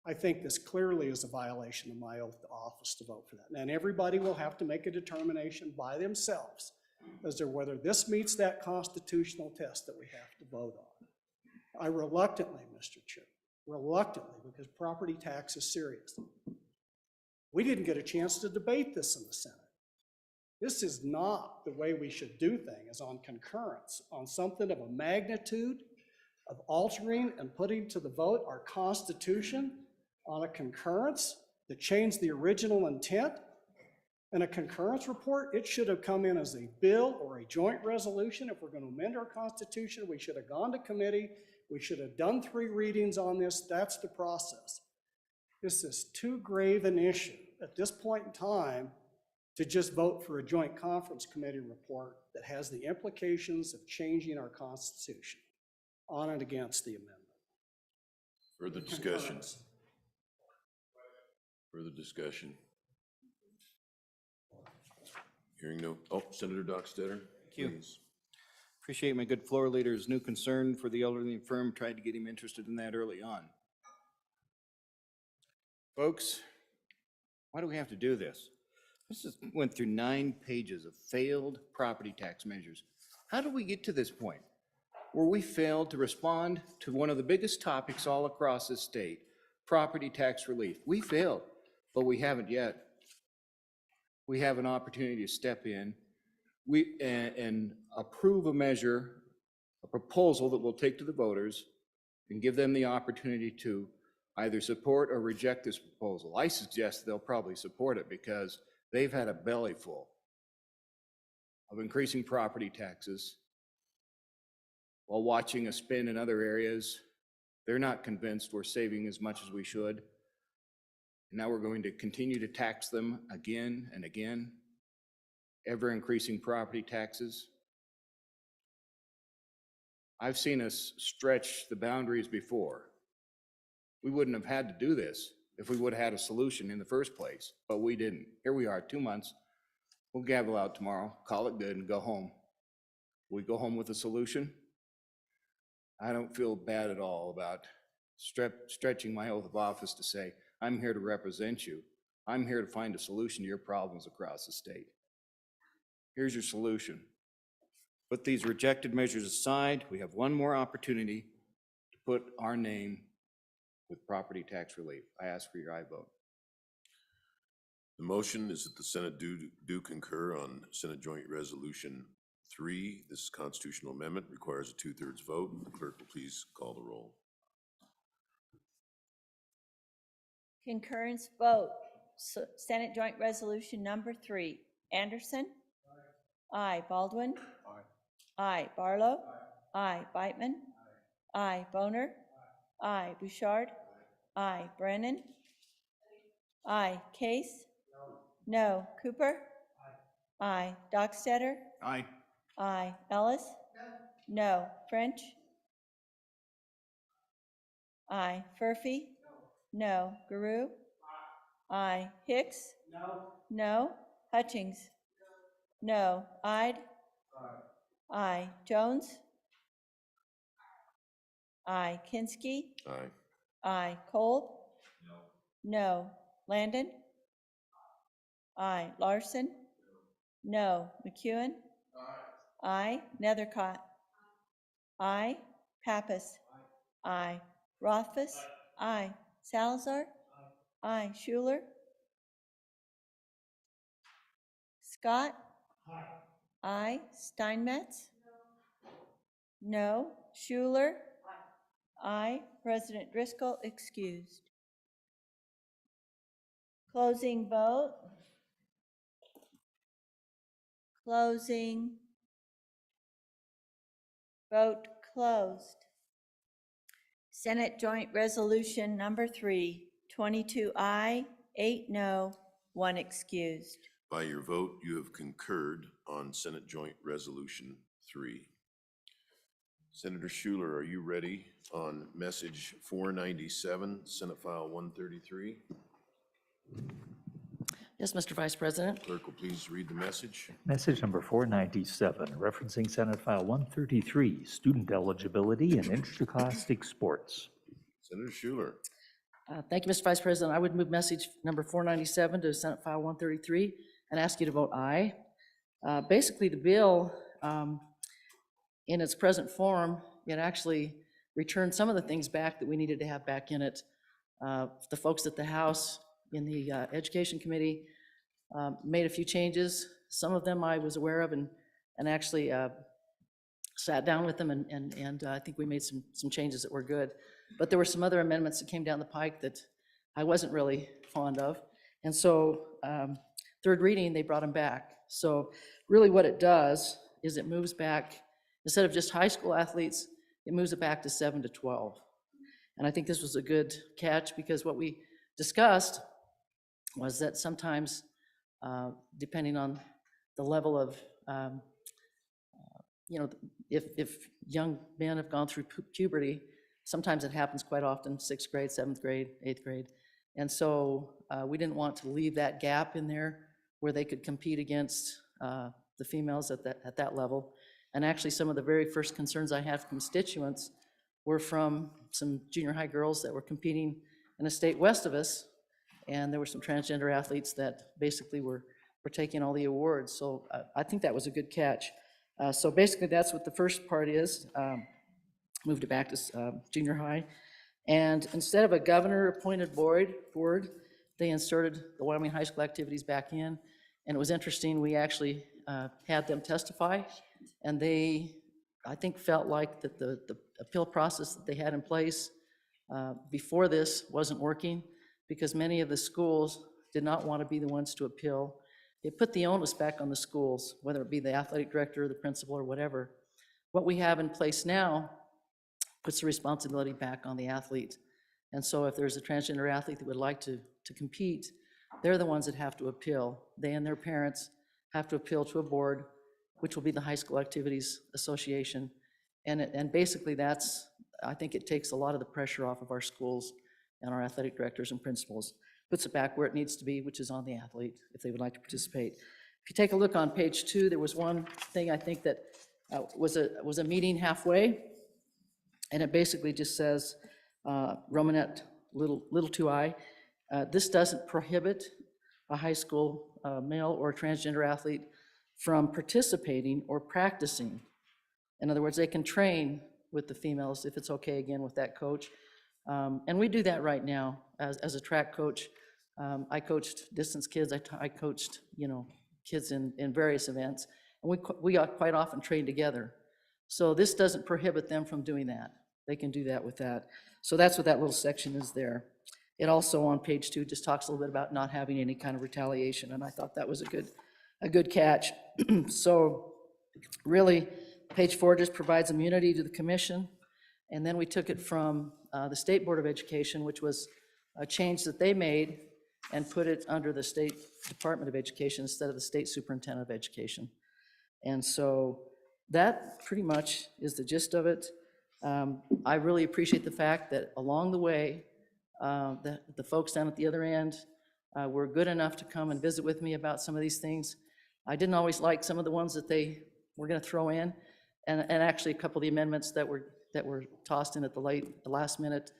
I think this clearly is a violation of my oath to office to vote for that. And everybody will have to make a determination by themselves as to whether this meets that constitutional test that we have to vote on. I reluctantly, Mr. Chair, because property tax is serious. We didn't get a chance to debate this in the Senate. This is not the way we should do things, on concurrence, on something of a magnitude of altering and putting to the vote our Constitution on a concurrence that changed the original intent. And a concurrence report, it should have come in as a bill or a joint resolution. If we're going to amend our Constitution, we should have gone to committee. We should have done 3 readings on this. That's the process. This is too grave an issue at this point in time to just vote for a joint conference committee report that has the implications of changing our Constitution on and against the amendment. Further discussion? Further discussion? Hearing no, Senator Dockstader. Thank you. Please. Appreciate my good floor leader's new concern for the elderly and infirm. Tried to get him interested in that early on. Folks, why do we have to do this? This just went through 9 pages of failed property tax measures. How did we get to this point where we failed to respond to one of the biggest topics all across this state, property tax relief? We failed, but we haven't yet. We have an opportunity to step in and approve a measure, a proposal that we'll take to the voters and give them the opportunity to either support or reject this proposal. I suggest they'll probably support it because they've had a belly full of increasing property taxes while watching us spend in other areas. They're not convinced we're saving as much as we should. And now we're going to continue to tax them again and again, ever increasing property taxes. I've seen us stretch the boundaries before. We wouldn't have had to do this if we would have had a solution in the first place, but we didn't. Here we are, 2 months. We'll gavel out tomorrow, call it good, and go home. We go home with a solution. I don't feel bad at all about stretching my oath of office to say, I'm here to represent you. I'm here to find a solution to your problems across the state. Here's your solution. Put these rejected measures aside. We have one more opportunity to put our name with property tax relief. I ask for your aye vote. The motion is that the Senate do concur on Senate Joint Resolution 3. This constitutional amendment requires a 2/3 vote. The clerk will please call the roll. Concurrence vote. Senate Joint Resolution number 3. Anderson? Aye. Baldwin? Aye. Barlow? Aye. Beitman? Aye. Boner? Aye. Bouchard? Aye. Brennan? Aye. Case? No. Cooper? Aye. Dockstader? Aye. Aye. Ellis? No. French? Aye. Furphy? No. Guru? Aye. Hicks? No. No. Hutchings? No. Ide? Aye. Jones? Aye. Kinsky? Aye. Aye. Kolb? No. Landon? Aye. Larson? No. McEwen? Aye. Nethercott? Aye. Pappas? Aye. Rothfuss? Aye. Salazar? Aye. Schuler? Scott? Aye. Steinmetz? No. Schuler? Aye. President Driscoll excused. Closing vote. Closing. Vote closed. Senate Joint Resolution Number 3, 22 aye, 8 no, 1 excused. By your vote, you have concurred on Senate Joint Resolution 3. Senator Schuler, are you ready on message 497, Senate File 133? Yes, Mr. Vice President. Clerk will please read the message. Message number 497, referencing Senate File 133, student eligibility in interscholastic sports. Senator Schuler. Thank you, Mr. Vice President. I would move message number 497 to Senate File 133 and ask you to vote aye. Basically, the bill, in its present form, it actually returned some of the things back that we needed to have back in it. The folks at the House in the Education Committee made a few changes. Some of them I was aware of and actually sat down with them and I think we made some changes that were good. But there were some other amendments that came down the pike that I wasn't really fond of. And so third reading, they brought them back. So really what it does is it moves back, instead of just high school athletes, it moves it back to 7 to 12. And I think this was a good catch because what we discussed was that sometimes, depending on the level of, if young men have gone through puberty, sometimes it happens quite often, 6th grade, 7th grade, 8th grade. And so we didn't want to leave that gap in there where they could compete against the females at that level. And actually some of the very first concerns I had from constituents were from some junior high girls that were competing in a state west of us. And there were some transgender athletes that basically were taking all the awards. So I think that was a good catch. So basically that's what the first part is. Moved it back to junior high. And instead of a governor-appointed board, they inserted the Wyoming High School activities back in. And it was interesting, we actually had them testify. And they, I think, felt like that the appeal process that they had in place before this wasn't working, because many of the schools did not want to be the ones to appeal. It put the onus back on the schools, whether it be the athletic director, the principal, or whatever. What we have in place now puts the responsibility back on the athlete. And so if there's a transgender athlete that would like to compete, they're the ones that have to appeal. They and their parents have to appeal to a board, which will be the High School Activities Association. And basically that's, I think it takes a lot of the pressure off of our schools and our athletic directors and principals, puts it back where it needs to be, which is on the athlete, if they would like to participate. If you take a look on page 2, there was one thing I think that was a meeting halfway, and it basically just says, Romanet little 2I, this doesn't prohibit a high school male or transgender athlete from participating or practicing. In other words, they can train with the females if it's okay, again, with that coach. And we do that right now as a track coach. I coached distance kids. I coached, kids in various events. And we quite often train together. So this doesn't prohibit them from doing that. They can do that with that. So that's what that little section is there. It also on page 2 just talks a little bit about not having any kind of retaliation. And I thought that was a good catch. So really, page 4 just provides immunity to the commission. And then we took it from the State Board of Education, which was a change that they made, and put it under the State Department of Education instead of the State Superintendent of Education. And so that pretty much is the gist of it. I really appreciate the fact that along the way, The folks down at the other end were good enough to come and visit with me about some of these things. I didn't always like some of the ones that they were going to throw in, and actually a couple of the amendments that were tossed in at the last minute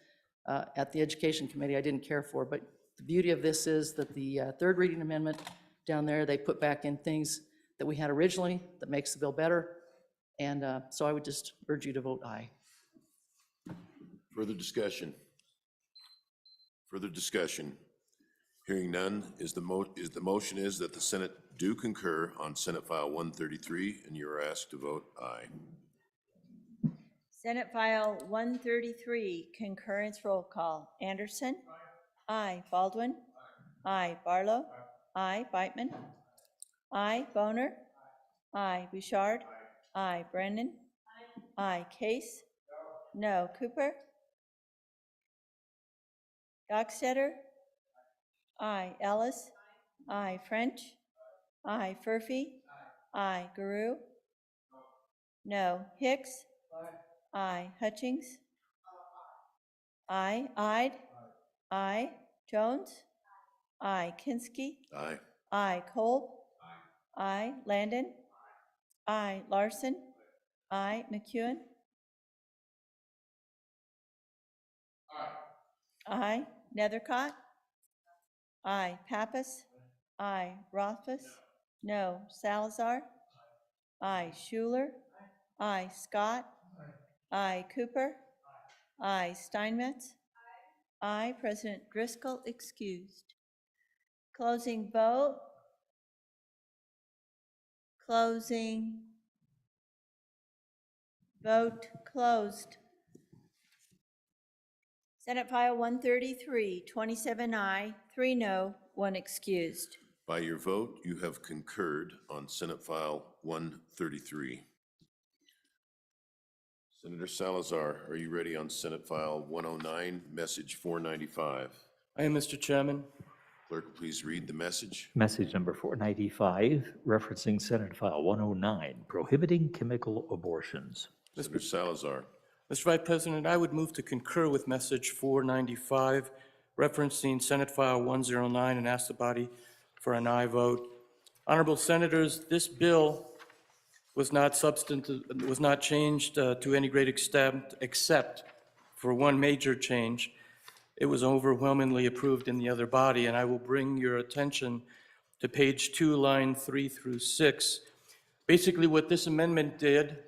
at the Education Committee I didn't care for. But the beauty of this is that the third reading amendment down there, they put back in things that we had originally that makes the bill better. And so I would just urge you to vote aye. Further discussion? Further discussion? Hearing none, the motion is that the Senate do concur on Senate File 133, and you are asked to vote aye. Senate File 133, concurrence roll call. Anderson? Aye. Baldwin? Aye. Barlow? Aye. Beitman? Aye. Boner? Aye. Bouchard? Aye. Brennan? Aye. Case? No. Cooper? Dockstetter? Aye. Ellis? Aye. French? Aye. Furphy? Aye. Guru? No. Hicks? Aye. Hutchings? Aye. Ide? Aye. Jones? Aye. Kinski? Aye. Aye. Kolb? Aye. Landon? Aye. Larson? Aye. McEwen? Aye. Nethercott? Aye. Pappas? Aye. Rothfuss? No. Salazar? Aye. Schuler? Aye. Scott? Aye. Cooper? Aye. Steinmetz? Aye. President Driscoll excused. Closing vote. Closing. Vote closed. Senate File 133, 27 aye, 3 no, 1 excused. By your vote, you have concurred on Senate File 133. Senator Salazar, are you ready on Senate File 109, Message 495? I am, Mr. Chairman. Clerk, please read the message. Message number 495, referencing Senate File 109, prohibiting chemical abortions. Senator Salazar. Mr. Vice President, I would move to concur with message 495, referencing Senate File 109, and ask the body for an aye vote. Honorable Senators, this bill was not changed to any great extent, except for one major change. It was overwhelmingly approved in the other body, and I will bring your attention to page 2, line 3 through 6. Basically, what this amendment did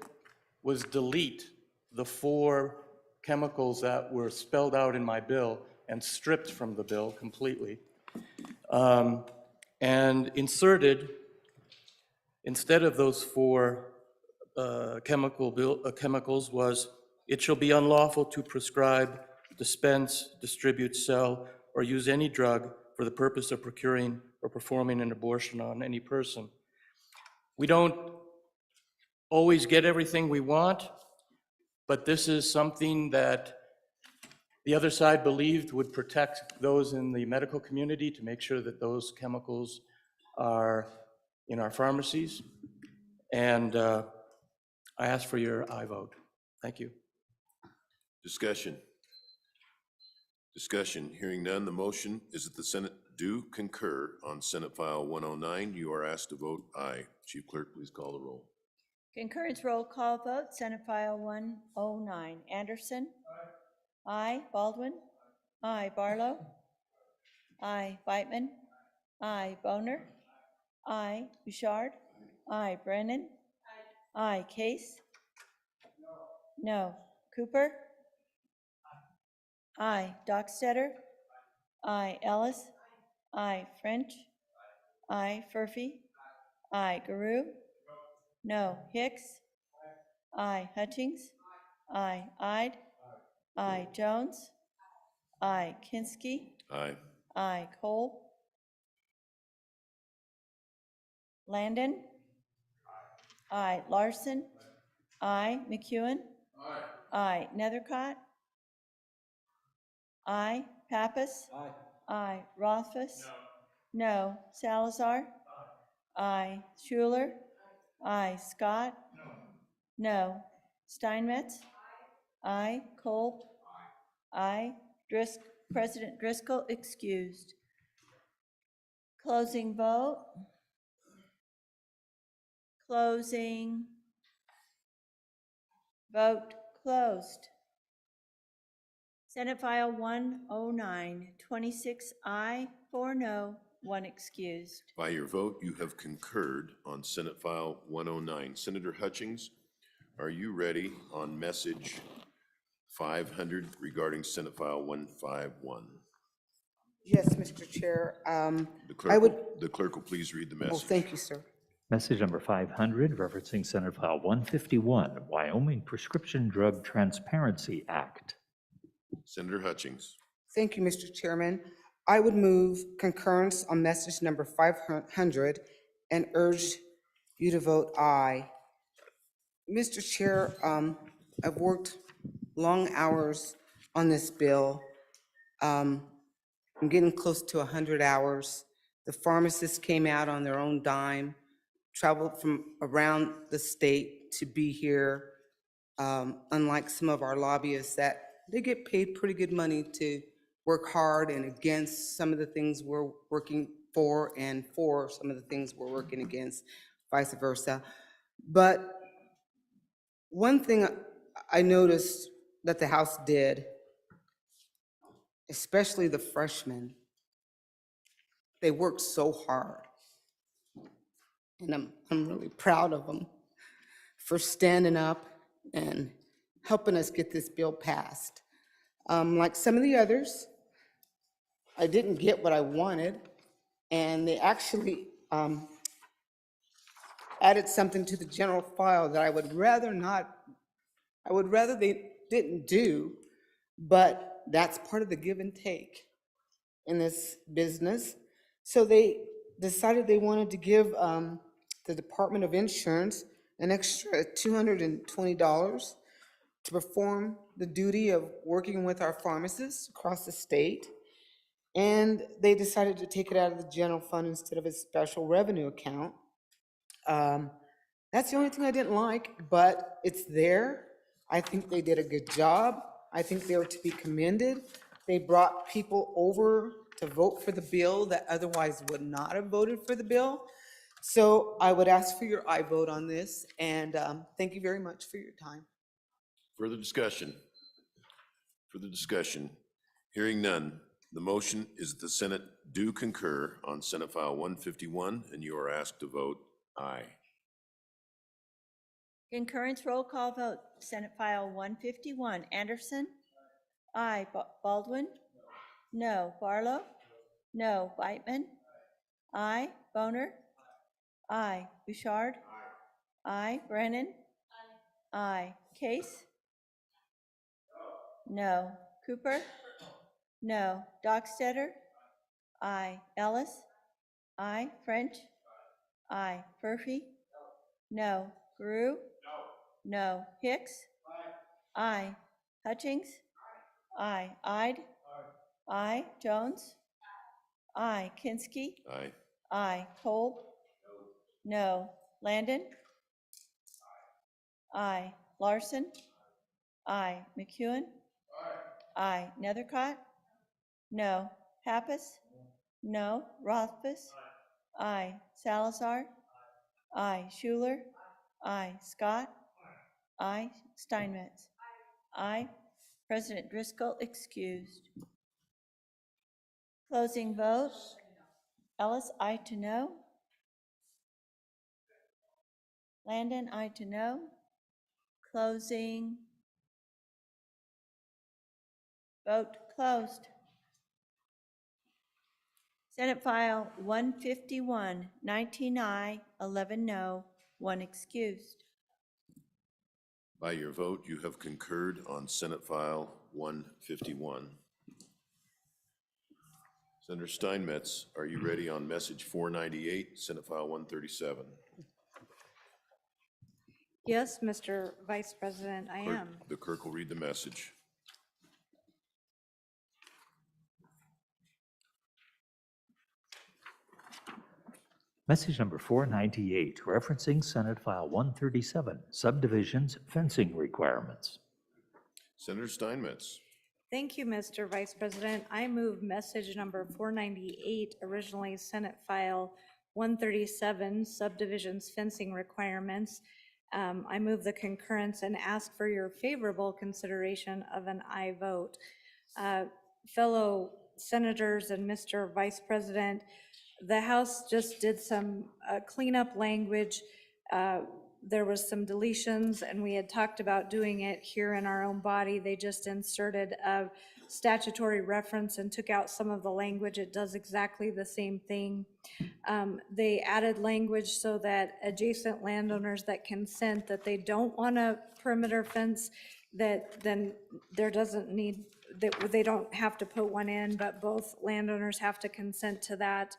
was delete the 4 chemicals that were spelled out in my bill and stripped from the bill completely, and inserted, instead of those 4 chemicals, was, it shall be unlawful to prescribe, dispense, distribute, sell, or use any drug for the purpose of procuring or performing an abortion on any person. We don't always get everything we want, but this is something that the other side believed would protect those in the medical community, to make sure that those chemicals are in our pharmacies. And I ask for your aye vote. Thank you. Discussion. Discussion. Hearing none, the motion is that the Senate do concur on Senate File 109. You are asked to vote aye. Chief Clerk, please call the roll. Concurrence roll call vote, Senate File 109. Anderson? Aye. Baldwin? Aye. Barlow? Aye. Beitman? Aye. Boner? Aye. Bouchard? Aye. Brennan? Aye. Case? No. Cooper? Aye. Dockstetter? Aye. Ellis? Aye. French? Aye. Furphy? Aye. Guru? No. Hicks? Aye. Hutchings? Aye. Ide? Aye. Jones? Aye. Kinski? Aye. Aye. Kolb? Landon? Aye. Larson? Aye. McEwen? Aye. Nethercott? Aye. Pappas? Aye. Rothfuss? No. Salazar? Aye. Schuler? Aye. Scott? No. Steinmetz? Aye. Kolb? Aye. President Driscoll excused. Closing vote. Closing. Vote closed. Senate File 109, 26 aye, 4 no, 1 excused. By your vote, you have concurred on Senate File 109. Senator Hutchings, are you ready on message 500 regarding Senate File 151? Yes, Mr. Chair. The clerk will please read the Oh, message. thank you, sir. Message number 500, referencing Senate File 151, Wyoming Prescription Drug Transparency Act. Senator Hutchings. Thank you, Mr. Chairman. I would move concurrence on message number 500 and urge you to vote aye. Mr. Chair, I've worked long hours on this bill. I'm getting close to 100 hours. The pharmacists came out on their own dime, traveled from around the state to be here, unlike some of our lobbyists that they get paid pretty good money to work hard and against some of the things we're working for and for some of the things we're working against, vice versa. But one thing I noticed that the House did, especially the freshmen, they worked so hard. And I'm really proud of them for standing up and helping us get this bill passed. Like some of the others, I didn't get what I wanted, and they actually added something to the general file that I would rather they didn't do, but that's part of the give and take in this business. So they decided they wanted to give the Department of Insurance an extra $220 to perform the duty of working with our pharmacists across the state. And they decided to take it out of the general fund instead of a special revenue account. That's the only thing I didn't like, but it's there. I think they did a good job. I think they were to be commended. They brought people over to vote for the bill that otherwise would not have voted for the bill. So I would ask for your aye vote on this, and thank you very much for your time. Further discussion? Further discussion? Hearing none, the motion is that the Senate do concur on Senate File 151, and you are asked to vote aye. Concurrence roll call vote. Senate File 151. Anderson? Aye. Baldwin? No. Barlow? No. Whiteman? Aye. Boner? Aye. Bouchard? Aye. Brennan? Aye. Case? No. Cooper? No. Dockstetter? Aye. Ellis? Aye. French? Aye. Murphy? No. Guru? No. Hicks? Aye. Hutchings? Aye. Ide? Aye. Jones? Aye. Kinsky? Aye. Aye. Kolb? No. Landon? Aye. Larson? Aye. McEwen? Aye. Nethercott? No. Pappas? No. Rothfuss? Aye. Salazar? Aye. Schuler? Aye. Scott? Aye. Steinmetz? Aye. President Driscoll excused. Closing vote. Ellis, aye to no. Landon, aye to no. Closing. Vote closed. Senate File 151, 19 aye, 11 no, 1 excused. By your vote, you have concurred on Senate File 151. Senator Steinmetz, are you ready on message 498, Senate File 137? Yes, Mr. Vice President, I am. The clerk will read the message. Message number 498, referencing Senate File 137, Subdivisions Fencing Requirements. Senator Steinmetz. Thank you, Mr. Vice President. I move message number 498, originally Senate File 137, Subdivisions Fencing Requirements. I move the concurrence and ask for your favorable consideration of an aye vote. Fellow senators and Mr. Vice President, the House just did some cleanup language. There was some deletions, and we had talked about doing it here in our own body. They just inserted a statutory reference and took out some of the language. It does exactly the same thing. They added language so that adjacent landowners that consent that they don't want a perimeter fence, that then there doesn't need, that they don't have to put one in, but both landowners have to consent to that.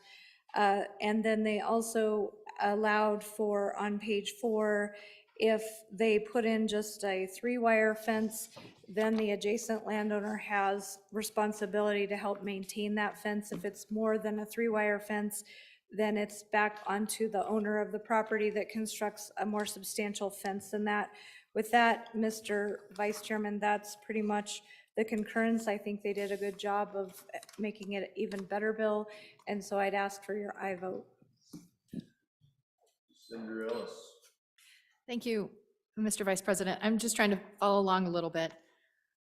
And then they also allowed for, on page 4, if they put in just a 3-wire fence, then the adjacent landowner has responsibility to help maintain that fence. If it's more than a 3-wire fence, then it's back onto the owner of the property that constructs a more substantial fence than that. With that, Mr. Vice Chairman, that's pretty much the concurrence. I think they did a good job of making it an even better bill, and so I'd ask for your aye vote. Senator Ellis. Thank you, Mr. Vice President. I'm just trying to follow along a little bit.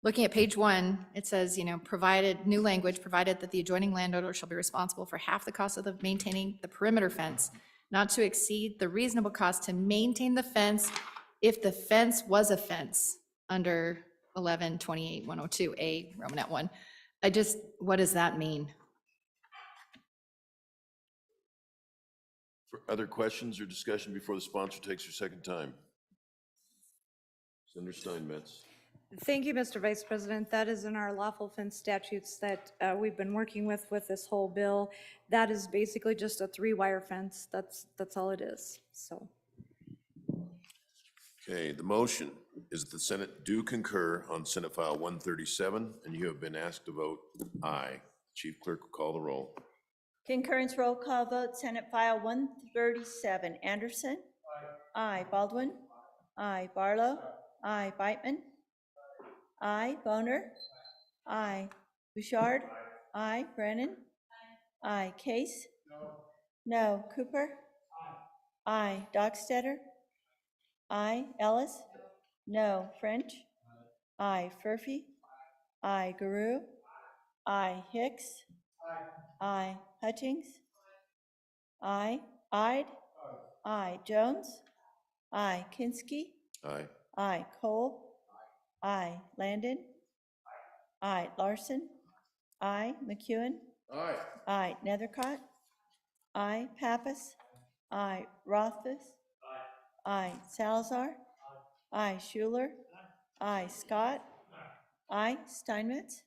Looking at page 1, it says, provided, new language, provided that the adjoining landowner shall be responsible for half the cost of maintaining the perimeter fence, not to exceed the reasonable cost to maintain the fence if the fence was a fence under 1128-102A, Romanet 1. What does that mean? For other questions or discussion before the sponsor takes her second time? Senator Steinmetz. Thank you, Mr. Vice President. That is in our lawful fence statutes that we've been working with this whole bill. That is basically just a 3-wire fence. That's all it is, so. Okay, the motion is that the Senate do concur on Senate File 137, and you have been asked to vote aye. Chief Clerk will call the roll. Concurrence roll call vote, Senate File 137. Anderson? Aye. Baldwin? Aye. Barlow? Aye. Beitman? Aye. Boner? Aye. Bouchard? Aye. Brennan? Aye. Case? No. Cooper? Aye. Dockstetter? Aye. Ellis? No. French? Aye. Furphy? Aye. Guru? Aye. Hicks? Aye. Hutchings? Aye. Ide? Aye. Jones? Aye. Kinsky? Aye. Aye. Cole? Aye. Landon? Aye. Larson? Aye. McEwen? Aye. Aye. Nethercott? Aye. Pappas? Aye. Rothfuss? Aye. Salazar? Aye. Schuler? Aye. Scott? Aye. Steinmetz?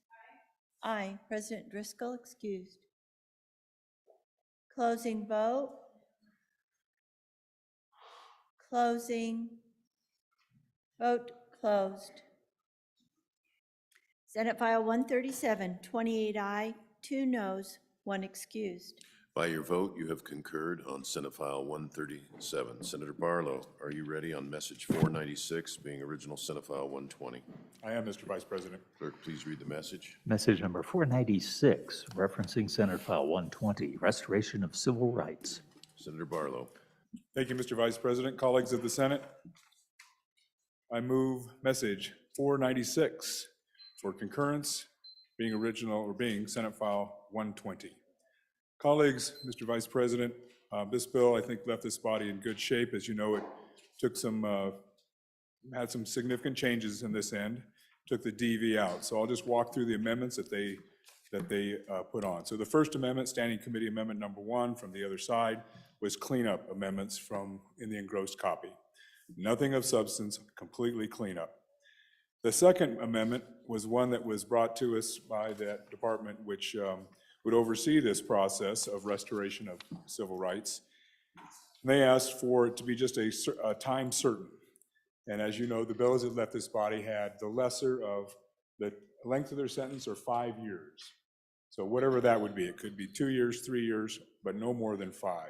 Aye. President Driscoll excused. Closing vote. Closing. Vote closed. Senate File 137, 28 aye, 2 noes, 1 excused. By your vote, you have concurred on Senate File 137. Senator Barlow, are you ready on message 496, being original Senate File 120? I am, Mr. Vice President. Clerk, please read the message. Message number 496, referencing Senate File 120, restoration of civil rights. Senator Barlow. Thank you, Mr. Vice President. Colleagues of the Senate, I move message 496 for concurrence, being original or being Senate File 120. Colleagues, Mr. Vice President, this bill, I think, left this body in good shape. As you know, it took had some significant changes in this end, took the DV out. So I'll just walk through the amendments that they put on. So the first amendment, Standing Committee Amendment number 1 from the other side, was cleanup amendments in the engrossed copy. Nothing of substance, completely cleanup. The second amendment was one that was brought to us by that department which would oversee this process of restoration of civil rights. And they asked for it to be just a time certain. And as you know, the bills that left this body had the lesser of the length of their sentence or 5 years. So whatever that would be, it could be 2 years, 3 years, but no more than 5.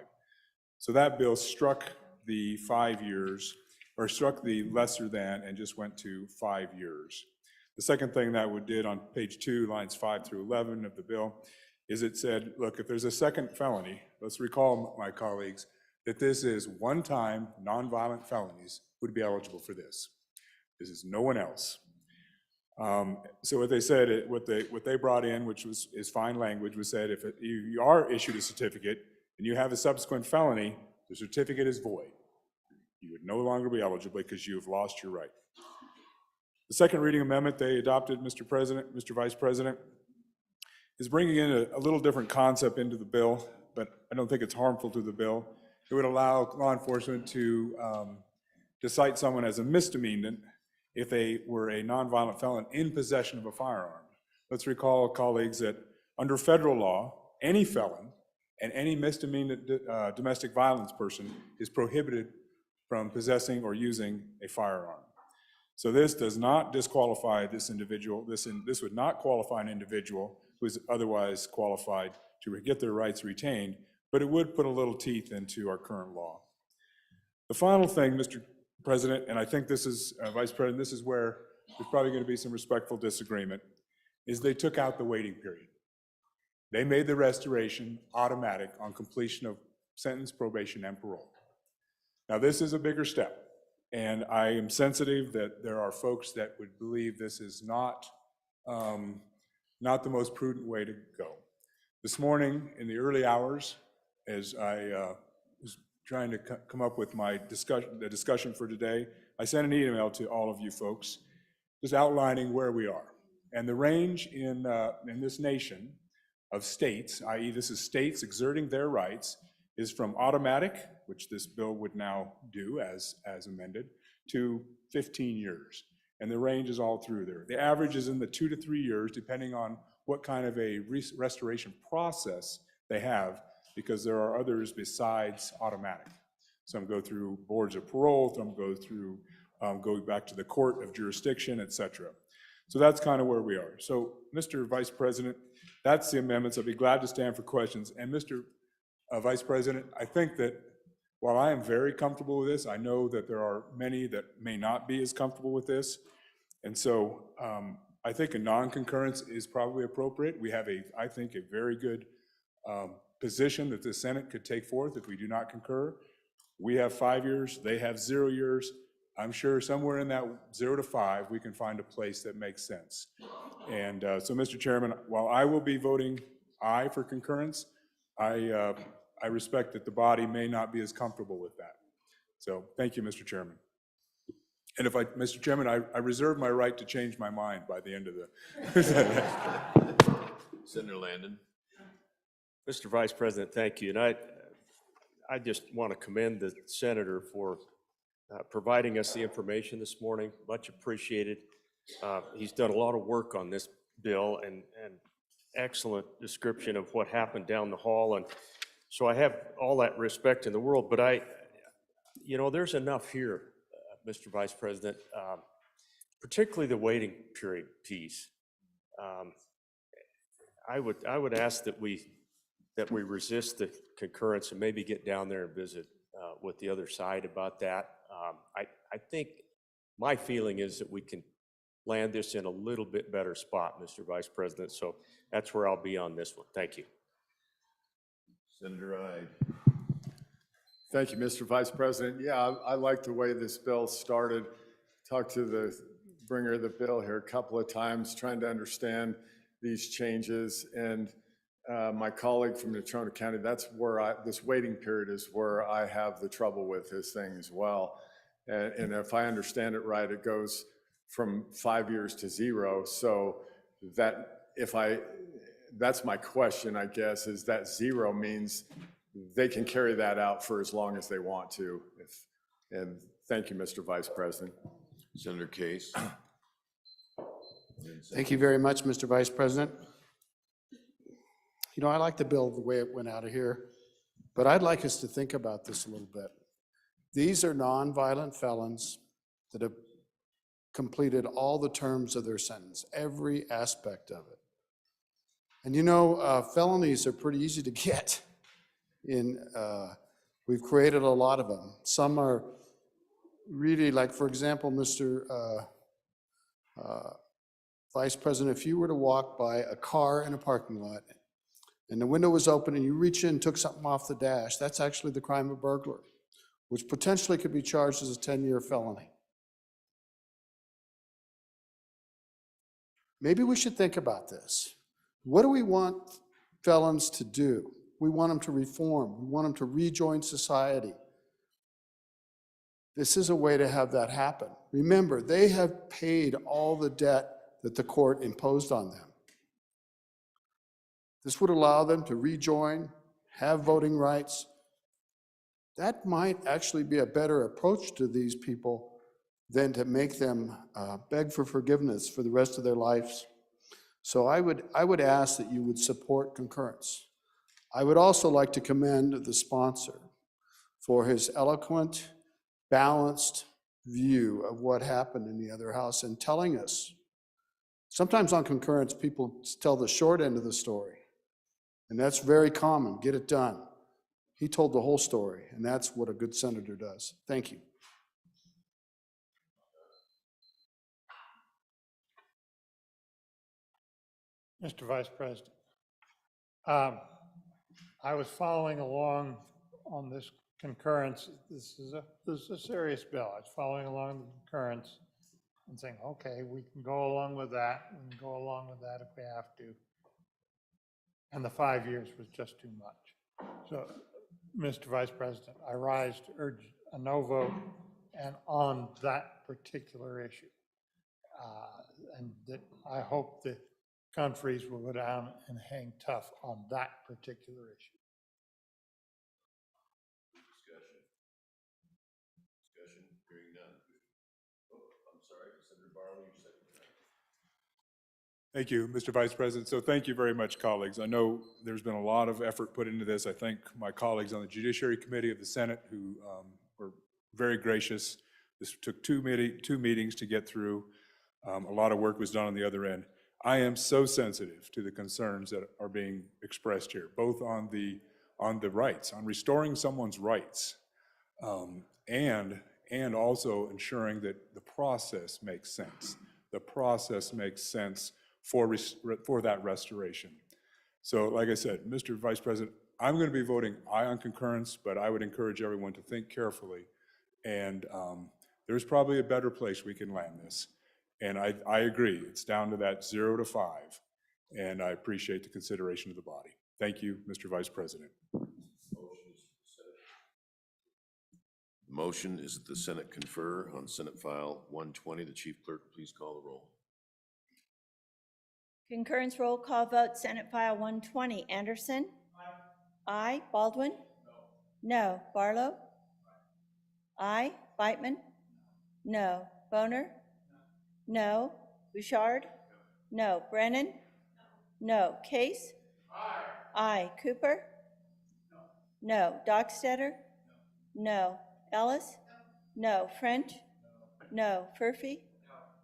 So that bill struck the 5 years, or struck the lesser than, and just went to 5 years. The second thing that we did on page 2, lines 5 through 11 of the bill, is it said, look, if there's a second felony, let's recall, my colleagues, that this is one-time nonviolent felonies would be eligible for this. This is no one else. So what they said, what they brought in, which is fine language, was said if you are issued a certificate and you have a subsequent felony, the certificate is void. You would no longer be eligible because you have lost your right. The second reading amendment they adopted, Mr. Vice President, is bringing in a little different concept into the bill, but I don't think it's harmful to the bill. It would allow law enforcement to cite someone as a misdemeanor if they were a nonviolent felon in possession of a firearm. Let's recall, colleagues, that under federal law, any felon and any misdemeanor domestic violence person is prohibited from possessing or using a firearm. So this does not disqualify this individual. This would not qualify an individual who is otherwise qualified to get their rights retained, but it would put a little teeth into our current law. The final thing, Mr. President, and I think this is, Vice President, this is where there's probably going to be some respectful disagreement, is they took out the waiting period. They made the restoration automatic on completion of sentence, probation, and parole. Now, this is a bigger step, and I am sensitive that there are folks that would believe this is not the most prudent way to go. This morning, in the early hours, as I was trying to come up with the discussion for today, I sent an email to all of you folks, just outlining where we are. And the range in this nation of states, i.e. this is states exerting their rights, is from automatic, which this bill would now do as amended, to 15 years. And the range is all through there. The average is in the 2 to 3 years, depending on what kind of a restoration process they have, because there are others besides automatic. Some go through boards of parole, some go through, go back to the court of jurisdiction, et cetera. So that's kind of where we are. So, Mr. Vice President, that's the amendments. I'll be glad to stand for questions. And Mr. Vice President, I think that while I am very comfortable with this, I know that there are many that may not be as comfortable with this. And so I think a non-concurrence is probably appropriate. We have I think, a very good position that the Senate could take forth if we do not concur. We have 5 years, they have 0 years. I'm sure somewhere in that 0 to 5, we can find a place that makes sense. And so, Mr. Chairman, while I will be voting aye for concurrence, I respect that the body may not be as comfortable with that. So thank you, Mr. Chairman. And if Mr. Chairman, I reserve my right to change my mind by the end of the. Senator Landon. Mr. Vice President, thank you. And I just want to commend the senator for providing us the information this morning. Much appreciated. He's done a lot of work on this bill and excellent description of what happened down the hall. And so I have all that respect in the world, but there's enough here, Mr. Vice President, particularly the waiting period piece. I would ask that we resist the concurrence and maybe get down there and visit with the other side about that. I think my feeling is that we can land this in a little bit better spot, Mr. Vice President. So that's where I'll be on this one. Thank you. Senator Ide. Thank you, Mr. Vice President. Yeah, I like the way this bill started. Talked to the bringer of the bill here a couple of times, trying to understand these changes. And my colleague from Natrona County, that's where this waiting period is where I have the trouble with this thing as well. And if I understand it right, it goes from 5 years to 0. So that's my question, I guess, is that 0 means they can carry that out for as long as they want to. And thank you, Mr. Vice President. Senator Case. Thank you very much, Mr. Vice President. You know, I like the bill the way it went out of here, but I'd like us to think about this a little bit. These are nonviolent felons that have completed all the terms of their sentence, every aspect of it. And you know, felonies are pretty easy to get. We've created a lot of them. Some are really, like, for example, Mr. Vice President, if you were to walk by a car in a parking lot and the window was open and you reach in and took something off the dash, that's actually the crime of burglary, which potentially could be charged as a 10-year felony. Maybe we should think about this. What do we want felons to do? We want them to reform. We want them to rejoin society. This is a way to have that happen. Remember, they have paid all the debt that the court imposed on them. This would allow them to rejoin, have voting rights. That might actually be a better approach to these people than to make them beg for forgiveness for the rest of their lives. So I would ask that you would support concurrence. I would also like to commend the sponsor for his eloquent, balanced view of what happened in the other house and telling us. Sometimes on concurrence, people tell the short end of the story, and that's very common. Get it done. He told the whole story, and that's what a good senator does. Thank you. Mr. Vice President, I was following along on this concurrence. This is a serious bill. I was following along the concurrence and saying, okay, we can go along with that. We can go along with that if we have to. And the 5 years was just too much. So, Mr. Vice President, I rise to urge a no vote and on that particular issue. And that I hope the countries will go down and hang tough on that particular issue. Discussion, hearing none. Oh, I'm sorry, Senator Barlow, you said. Thank you, Mr. Vice President. So thank you very much, colleagues. I know there's been a lot of effort put into this. I thank my colleagues on the Judiciary Committee of the Senate who were very gracious. This took two meetings to get through. A lot of work was done on the other end. I am so sensitive to the concerns that are being expressed here, both on the rights, on restoring someone's rights, and also ensuring that the process makes sense. The process makes sense for that restoration. So like I said, Mr. Vice President, I'm going to be voting aye on concurrence, but I would encourage everyone to think carefully. And there's probably a better place we can land this. And I agree, it's down to that 0 to 5. And I appreciate the consideration of the body. Thank you, Mr. Vice President. The motion is that the Senate confer on Senate File 120. The Chief Clerk, please call the roll. Concurrence roll call vote, Senate File 120. Anderson? Aye. Baldwin? No. Barlow? Aye. Beitman? No. Boner? No. Bouchard? No. Brennan? No. Case? Aye. Cooper? No. Dockstetter? No. Ellis? No. French? No. Furphy?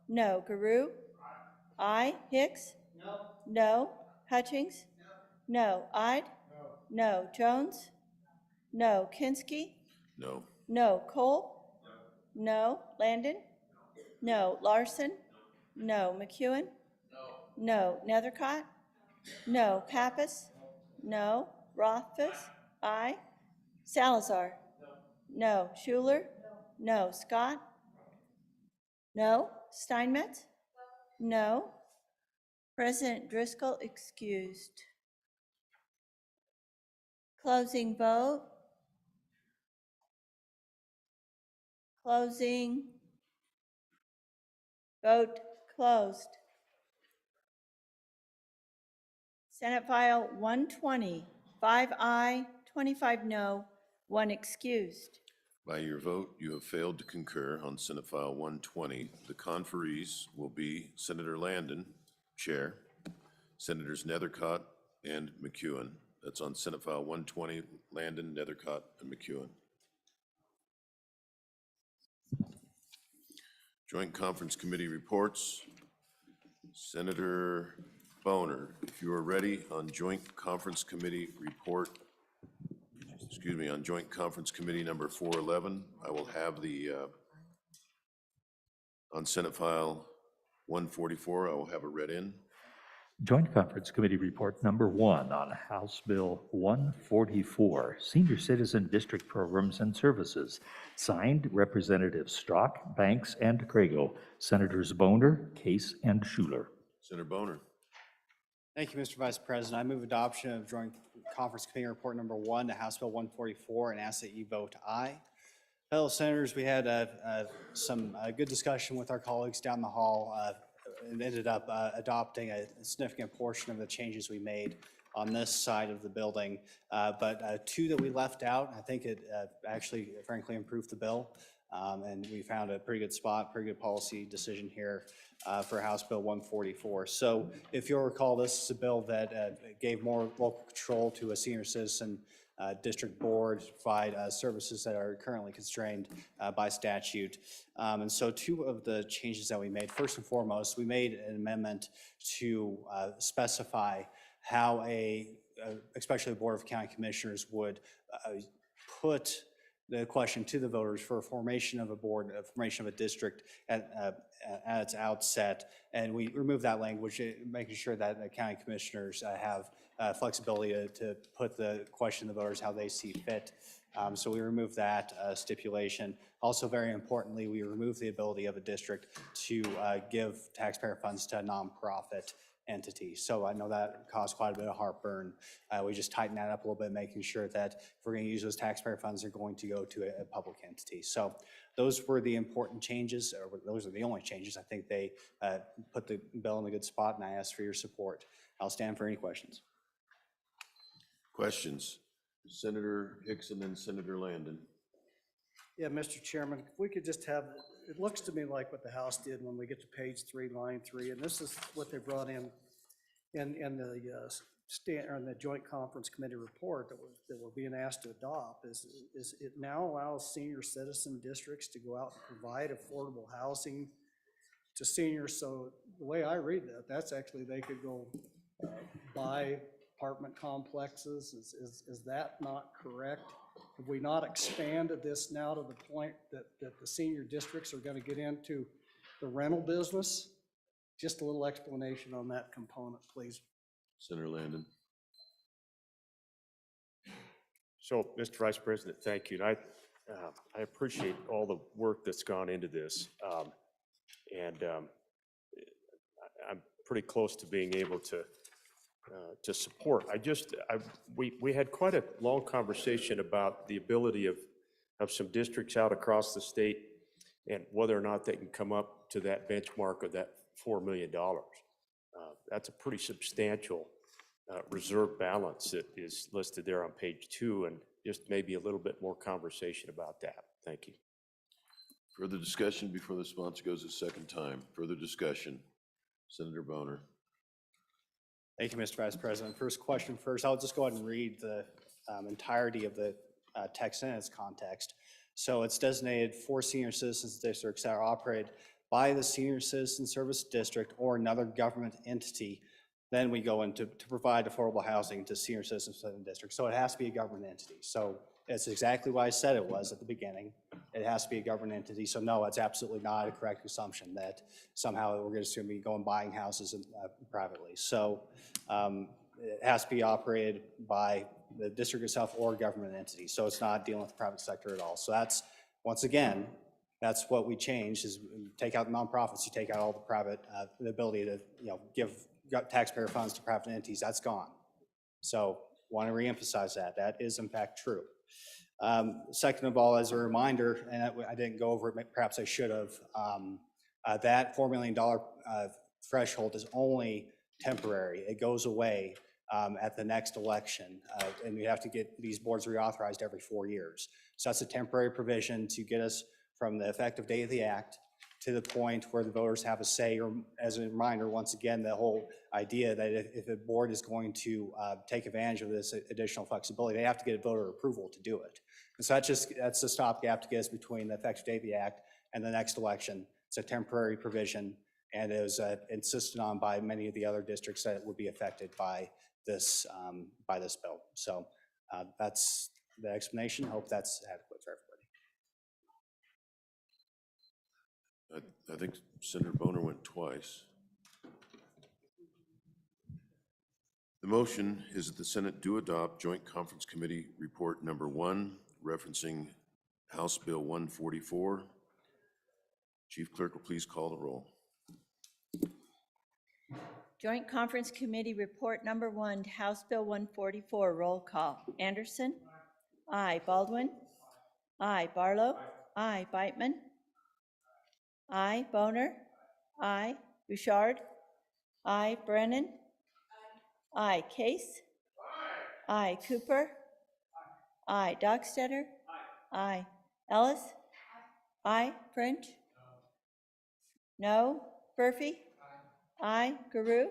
No. Garou? Aye. Hicks? No. Hutchings? No. Ide? No. Jones? No. Kinski? No. No. Cole? No. Landon? No. Larson? No. McEwen? No. Nethercott? No. Pappas? No. Rothfuss? Aye. Salazar? No. Schuler? No. Scott? No. Steinmetz? No. President Driscoll excused. Closing vote. Closing. Vote closed. Senate File 120, 5 aye, 25 no, 1 excused. By your vote, you have failed to concur on Senate File 120. The conferees will be Senator Landon, Chair, Senators Nethercott and McEwen. That's on Senate File 120, Landon, Nethercott, and McEwen. Joint Conference Committee reports. Senator Boner, if you are ready on Joint Conference Committee report, on Joint Conference Committee number 411, I will have the, on Senate File 144, I will have it read in. Joint Conference Committee Report Number 1 on House Bill 144, Senior Citizen District Programs and Services. Signed, Representatives Strzok, Banks, and Crago. Senators Boner, Case, and Schuler. Senator Boner. Thank you, Mr. Vice President. I move adoption of Joint Conference Committee Report Number 1 to House Bill 144 and ask that you vote aye. Fellow senators, we had some good discussion with our colleagues down the hall and ended up adopting a significant portion of the changes we made on this side of the building. But two that we left out, I think it actually, frankly, improved the bill. And we found a pretty good spot, pretty good policy decision here for House Bill 144. So if you'll recall, this is a bill that gave more local control to a senior citizen district board to provide services that are currently constrained by statute. And so two of the changes that we made, first and foremost, we made an amendment to specify how especially the Board of County Commissioners would put the question to the voters for a formation of a board, a formation of a district at its outset. And we removed that language, making sure that the county commissioners have flexibility to put the question to the voters how they see fit. So we removed that stipulation. Also, very importantly, we removed the ability of a district to give taxpayer funds to a nonprofit entity. So I know that caused quite a bit of heartburn. We just tightened that up a little bit, making sure that if we're going to use those taxpayer funds, they're going to go to a public entity. So those were the important changes, or those are the only changes. I think they put the bill in a good spot, and I ask for your support. I'll stand for any questions. Questions? Senator Hicks and then Senator Landon. Yeah, Mr. Chairman, if we could just have, it looks to me like what the House did when we get to page 3, line 3, and this is what they brought in the Joint Conference Committee report that we're being asked to adopt is it now allows senior citizen districts to go out and provide affordable housing to seniors. So the way I read that, that's actually they could go buy apartment complexes. Is that not correct? Have we not expanded this now to the point that the senior districts are going to get into the rental business? Just a little explanation on that component, please. Senator Landon. So, Mr. Vice President, thank you. And I appreciate all the work that's gone into this. I'm pretty close to being able to support. We had quite a long conversation about the ability of some districts out across the state and whether or not they can come up to that benchmark of that $4 million. That's a pretty substantial reserve balance that is listed there on page 2, and just maybe a little bit more conversation about that. Thank you. Further discussion before the sponsor goes a second time. Further discussion. Senator Boner. Thank you, Mr. Vice President. First question first. I'll just go ahead and read the entirety of the text in its context. So it's designated for senior citizens districts that are operated by the Senior Citizen Service District or another government entity. Then we go into to provide affordable housing to senior citizens in the district. So it has to be a government entity. So it's exactly what I said it was at the beginning. It has to be a government entity. So no, it's absolutely not a correct assumption that somehow we're just going to be going buying houses privately. So it has to be operated by the district itself or a government entity. So it's not dealing with the private sector at all. So that's, once again, that's what we changed is take out the nonprofits, you take out all the private, the ability to give taxpayer funds to private entities, that's gone. So want to reemphasize that. That is in fact true. Second of all, as a reminder, and I didn't go over it, perhaps I should have, that $4 million threshold is only temporary. It goes away at the next election, and we have to get these boards reauthorized every 4 years. So that's a temporary provision to get us from the effective date of the act to the point where the voters have a say, or as a reminder, once again, the whole idea that if a board is going to take advantage of this additional flexibility, they have to get voter approval to do it. And so that's a stopgap to get us between the effective date of the act and the next election. It's a temporary provision, and it was insisted on by many of the other districts that it would be affected by this bill. So that's the explanation. I hope that's adequate for everybody. I think Senator Boner went twice. The motion is that the Senate do adopt Joint Conference Committee Report Number 1, referencing House Bill 144. Chief Clerk will please call the roll. Joint Conference Committee Report Number 1, House Bill 144, roll call. Anderson? Aye. Baldwin? Aye. Barlow? Aye. Beitman? Aye. Boner? Aye. Bouchard? Aye. Brennan? Aye. Case? Aye. Cooper? Aye. Dockstetter? Aye. Ellis? Aye. French? No. Murphy? Aye. Guru?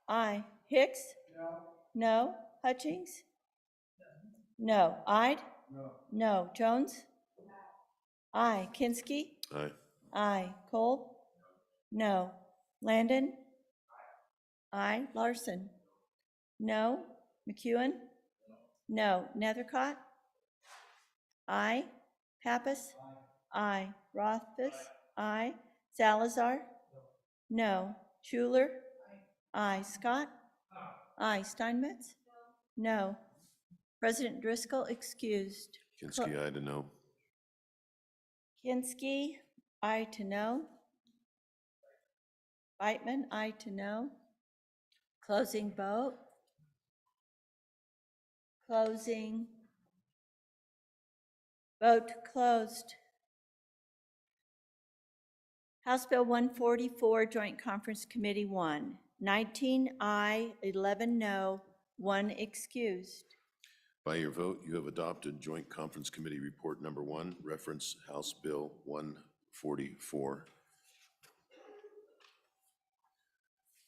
Aye. Hicks? No. Hutchings? No. Ide? No. Jones? Aye. Kinsky? Aye. Aye. Cole? No. Landon? Aye. Larson? No. McEwen? No. Nethercott? Aye. Pappas? Aye. Rothfuss? Aye. Salazar? No. Schuler? Aye. Scott? Aye. Steinmetz? No. President Driscoll excused. Kinsky, aye to no. Kinsky, aye to no. Beitman, aye to no. Closing vote. Closing. Vote closed. House Bill 144, Joint Conference Committee 1. 19 aye, 11 no, 1 excused. By your vote, you have adopted Joint Conference Committee Report Number 1, reference House Bill 144.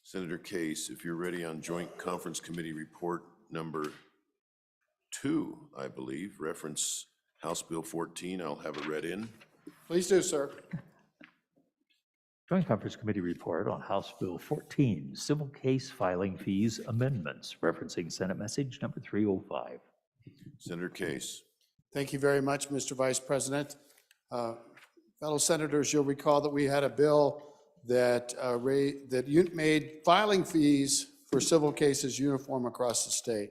Senator Case, if you're ready on Joint Conference Committee Report Number 2, I believe, reference House Bill 14, I'll have it read in. Please do, sir. Joint Conference Committee Report on House Bill 14, Civil Case Filing Fees Amendments, referencing Senate Message Number 305. Senator Case. Thank you very much, Mr. Vice President. Fellow senators, you'll recall that we had a bill that made filing fees for civil cases uniform across the state.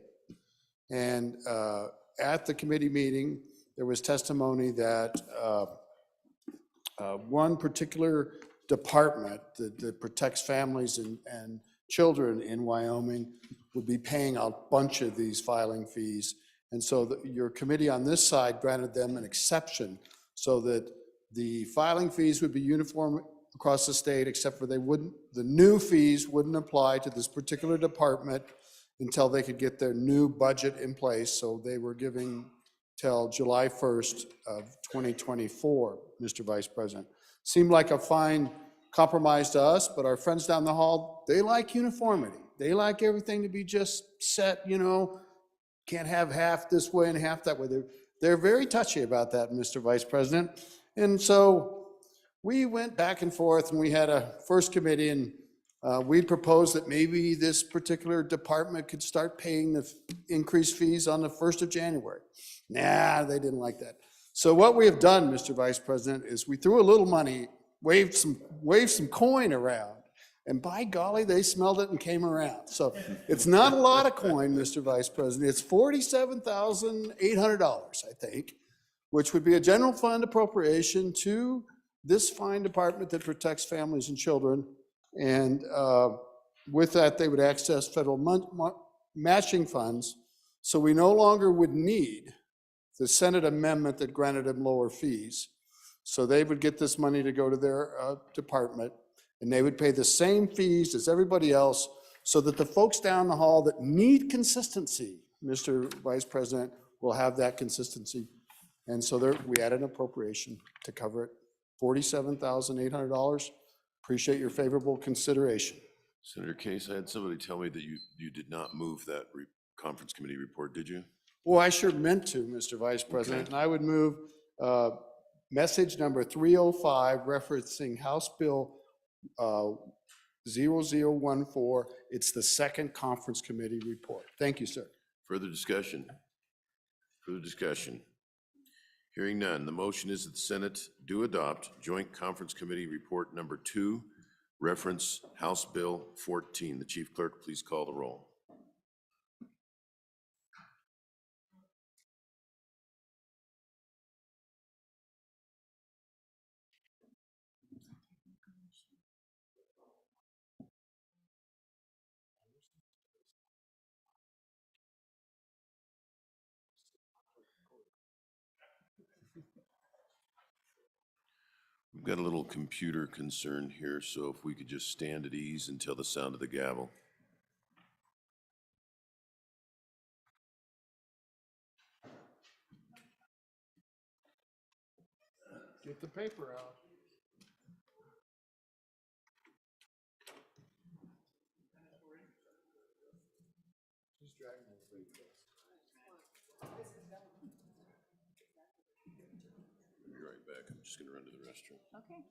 And at the committee meeting, there was testimony that one particular department that protects families and children in Wyoming would be paying a bunch of these filing fees. And so your committee on this side granted them an exception so that the filing fees would be uniform across the state, except for the new fees wouldn't apply to this particular department until they could get their new budget in place. So they were giving till July 1st of 2024, Mr. Vice President. Seemed like a fine compromise to us, but our friends down the hall, they like uniformity. They like everything to be just set, you know, can't have half this way and half that way. They're very touchy about that, Mr. Vice President. And so we went back and forth, and we had a first committee, and we proposed that maybe this particular department could start paying the increased fees on the 1st of January. Nah, they didn't like that. So what we have done, Mr. Vice President, is we threw a little money, waved some coin around, and by golly, they smelled it and came around. So it's not a lot of coin, Mr. Vice President. It's $47,800, I think, which would be a general fund appropriation to this fine department that protects families and children. And with that, they would access federal matching funds. So we no longer would need the Senate amendment that granted them lower fees. So they would get this money to go to their department, and they would pay the same fees as everybody else, so that the folks down the hall that need consistency, Mr. Vice President, will have that consistency. And so we added an appropriation to cover it, $47,800. Appreciate your favorable consideration. Senator Case, I had somebody tell me that you did not move that conference committee report, did you? Well, I sure meant to, Mr. Vice President, and I would move message number 305, referencing House Bill 0014. It's the second conference committee report. Thank you, sir. Further discussion? Further discussion? Hearing none, the motion is that the Senate do adopt Joint Conference Committee Report Number 2, reference House Bill 14. The Chief Clerk, please call the roll. We've got a little computer concern here, so if we could just stand at ease until the sound of the gavel. Get the paper out. She's dragging her feet. I'll be right back. I'm just going to run to the restroom. Okay.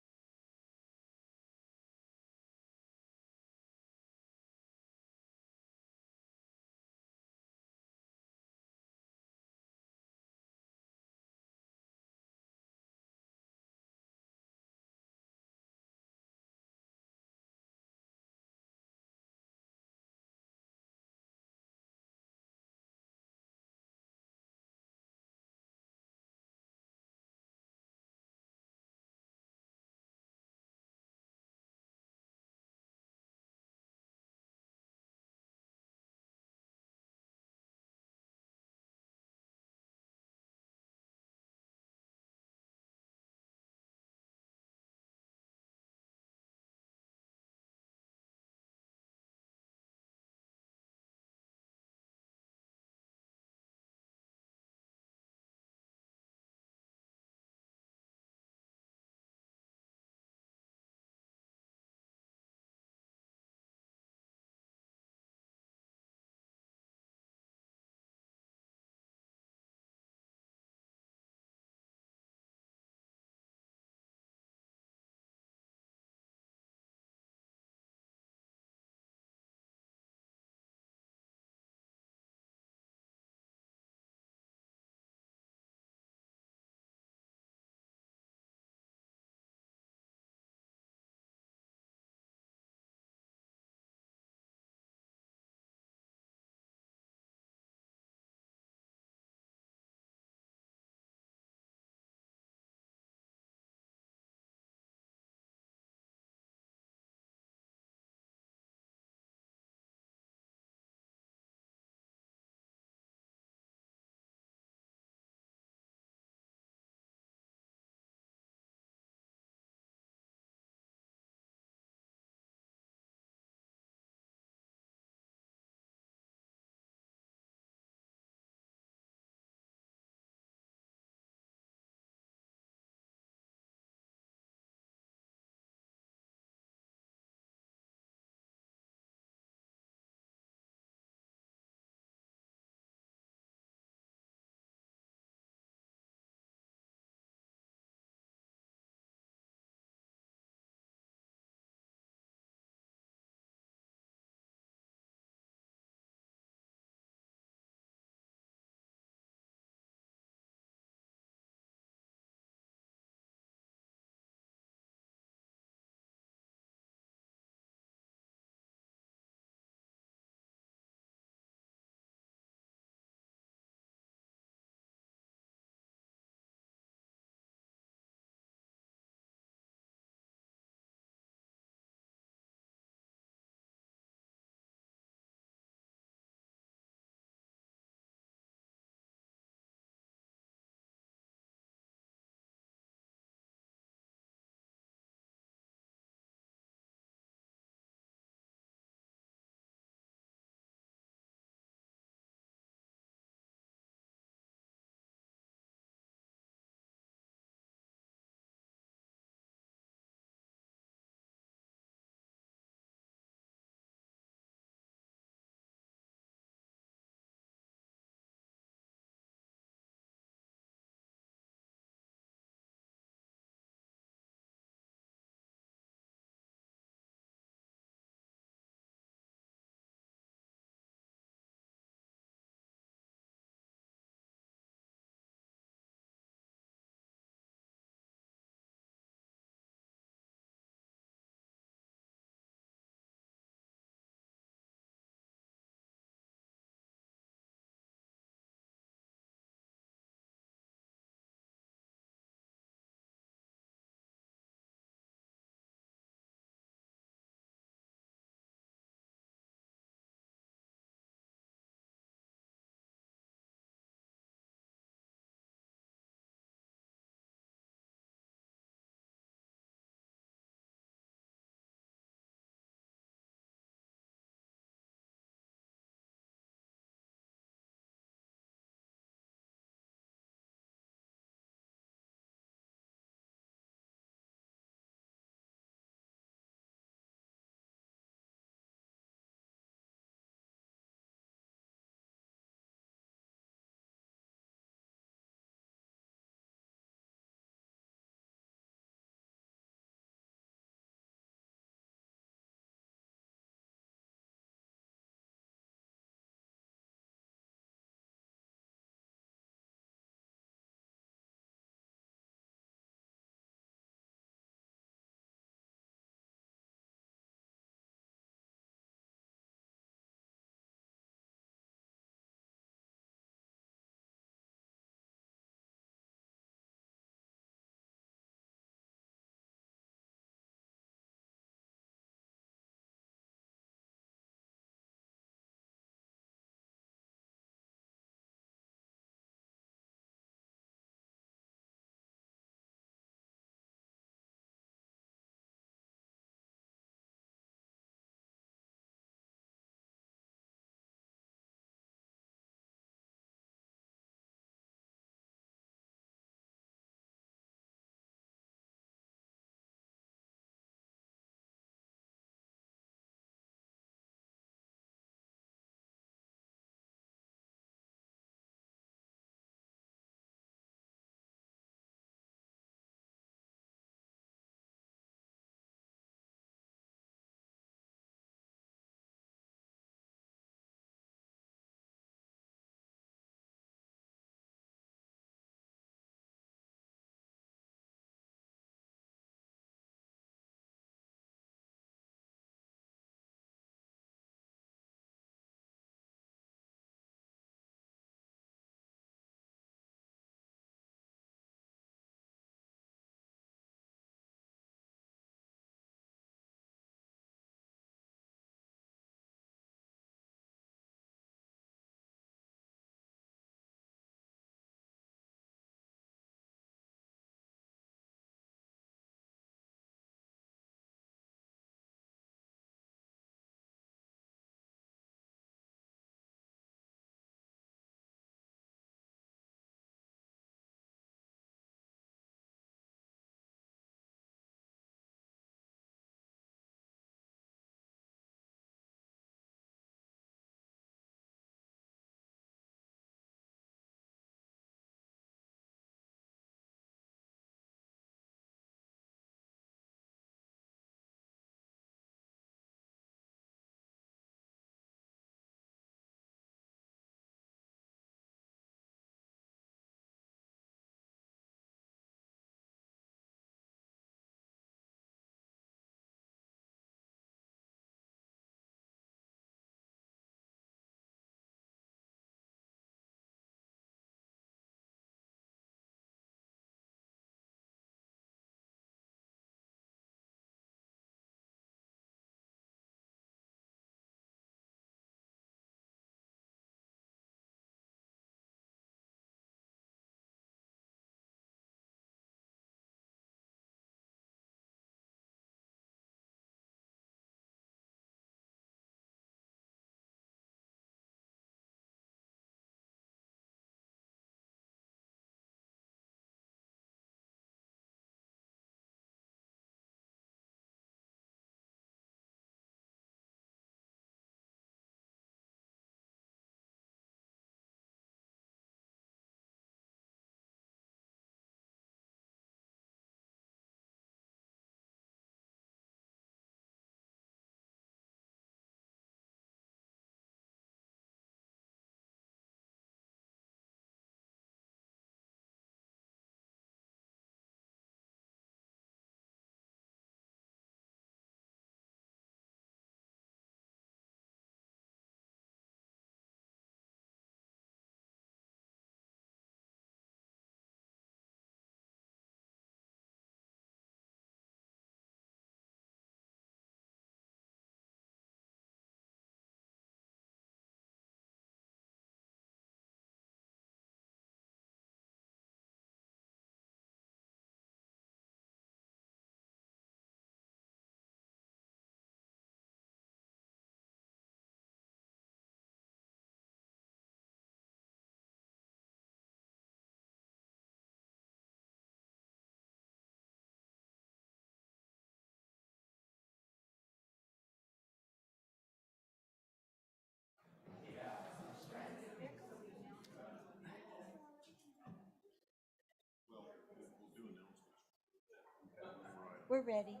We're ready.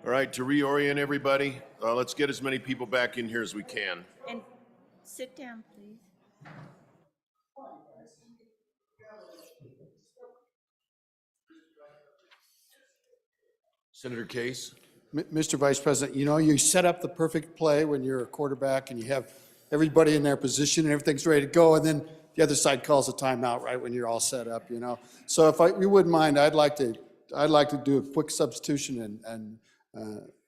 All right, to reorient everybody, let's get as many people back in here as we can. And sit down, please. Senator Case? Mr. Vice President, you know, you set up the perfect play when you're a quarterback and you have everybody in their position and everything's ready to go, and then the other side calls a timeout right when you're all set up, you know? So if you wouldn't mind, I'd like to do a quick substitution, and